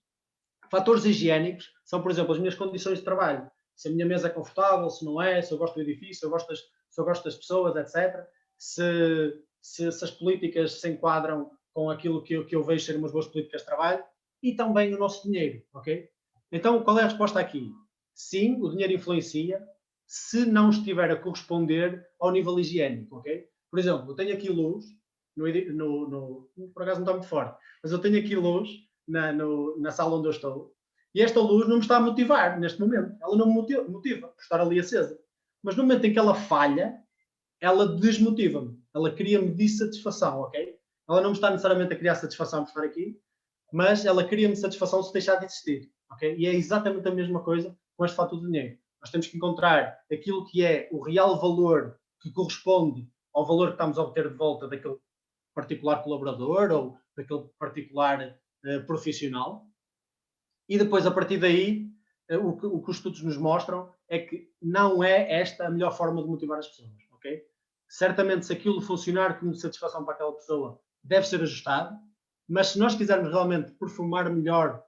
Fatores higiênicos são, por exemplo, as minhas condições de trabalho. Se a minha mesa é confortável, se não é, se eu gosto do edifício, se eu gosto das pessoas, etc. Se as políticas se enquadram com aquilo que eu vejo ser umas boas políticas de trabalho, e também o nosso dinheiro, ok? Então, qual é a resposta aqui? Sim, o dinheiro influencia, se não estiver a corresponder ao nível higiênico, ok? Por exemplo, eu tenho aqui luz, por acaso não está muito forte, mas eu tenho aqui luz na sala onde eu estou, e esta luz não me está a motivar neste momento. Ela não me motiva por estar ali acesa. Mas no momento em que ela falha, ela desmotiva-me. Ela cria-me dissatisfação, ok? Ela não me está necessariamente a criar satisfação por estar aqui, mas ela cria-me satisfação se deixar de existir, ok? E é exatamente a mesma coisa com este fator do dinheiro. Nós temos que encontrar aquilo que é o real valor que corresponde ao valor que estamos a obter de volta daquele particular colaborador ou daquele particular profissional. E depois, a partir daí, o que os estudos nos mostram é que não é esta a melhor forma de motivar as pessoas, ok? Certamente, se aquilo funcionar como satisfação para aquela pessoa, deve ser ajustado, mas se nós quisermos realmente performar melhor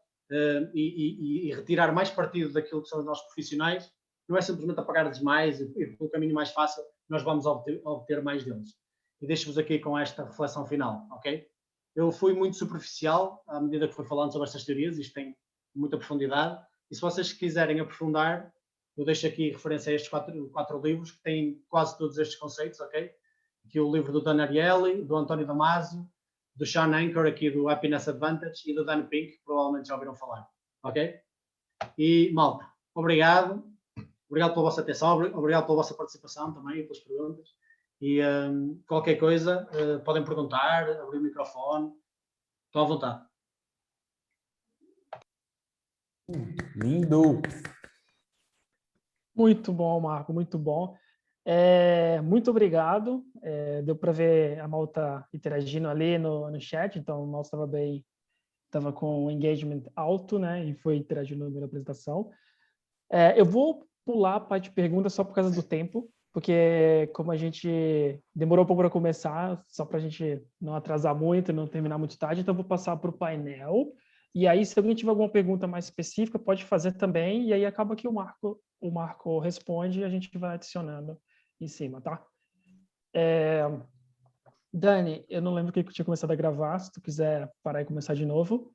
e retirar mais partido daquilo que são os nossos profissionais, não é simplesmente apagar-lhes mais e pelo caminho mais fácil, nós vamos obter mais deles. E deixo-vos aqui com esta reflexão final, ok? Eu fui muito superficial à medida que fui falando sobre estas teorias, isto tem muita profundidade, e se vocês quiserem aprofundar, eu deixo aqui referência a estes quatro livros, que têm quase todos estes conceitos, ok? Aqui o livro do Dan Ariely, do António Damasio, do Sean Anker, aqui do Happiness Advantage, e do Dan Pink, que provavelmente já ouviram falar, ok? E, malta, obrigado pela vossa atenção, obrigado pela vossa participação também e pelas perguntas, e qualquer coisa, podem perguntar, abrir o microfone, estão à vontade. Lindo! Muito bom, Marco, muito bom. Muito obrigado. Deu para ver a malta interagindo ali no chat, então o mouse estava com o engagement alto, né? E foi interagindo na apresentação. Eu vou pular a parte de perguntas só por causa do tempo, porque como a gente demorou um pouco para começar, só para a gente não atrasar muito, não terminar muito tarde, então eu vou passar para o painel. E aí, se alguém tiver alguma pergunta mais específica, pode fazer também, e aí acaba que o Marco responde e a gente vai adicionando em cima, tá? Dani, eu não lembro o que eu tinha começado a gravar, se tu quiser parar e começar de novo.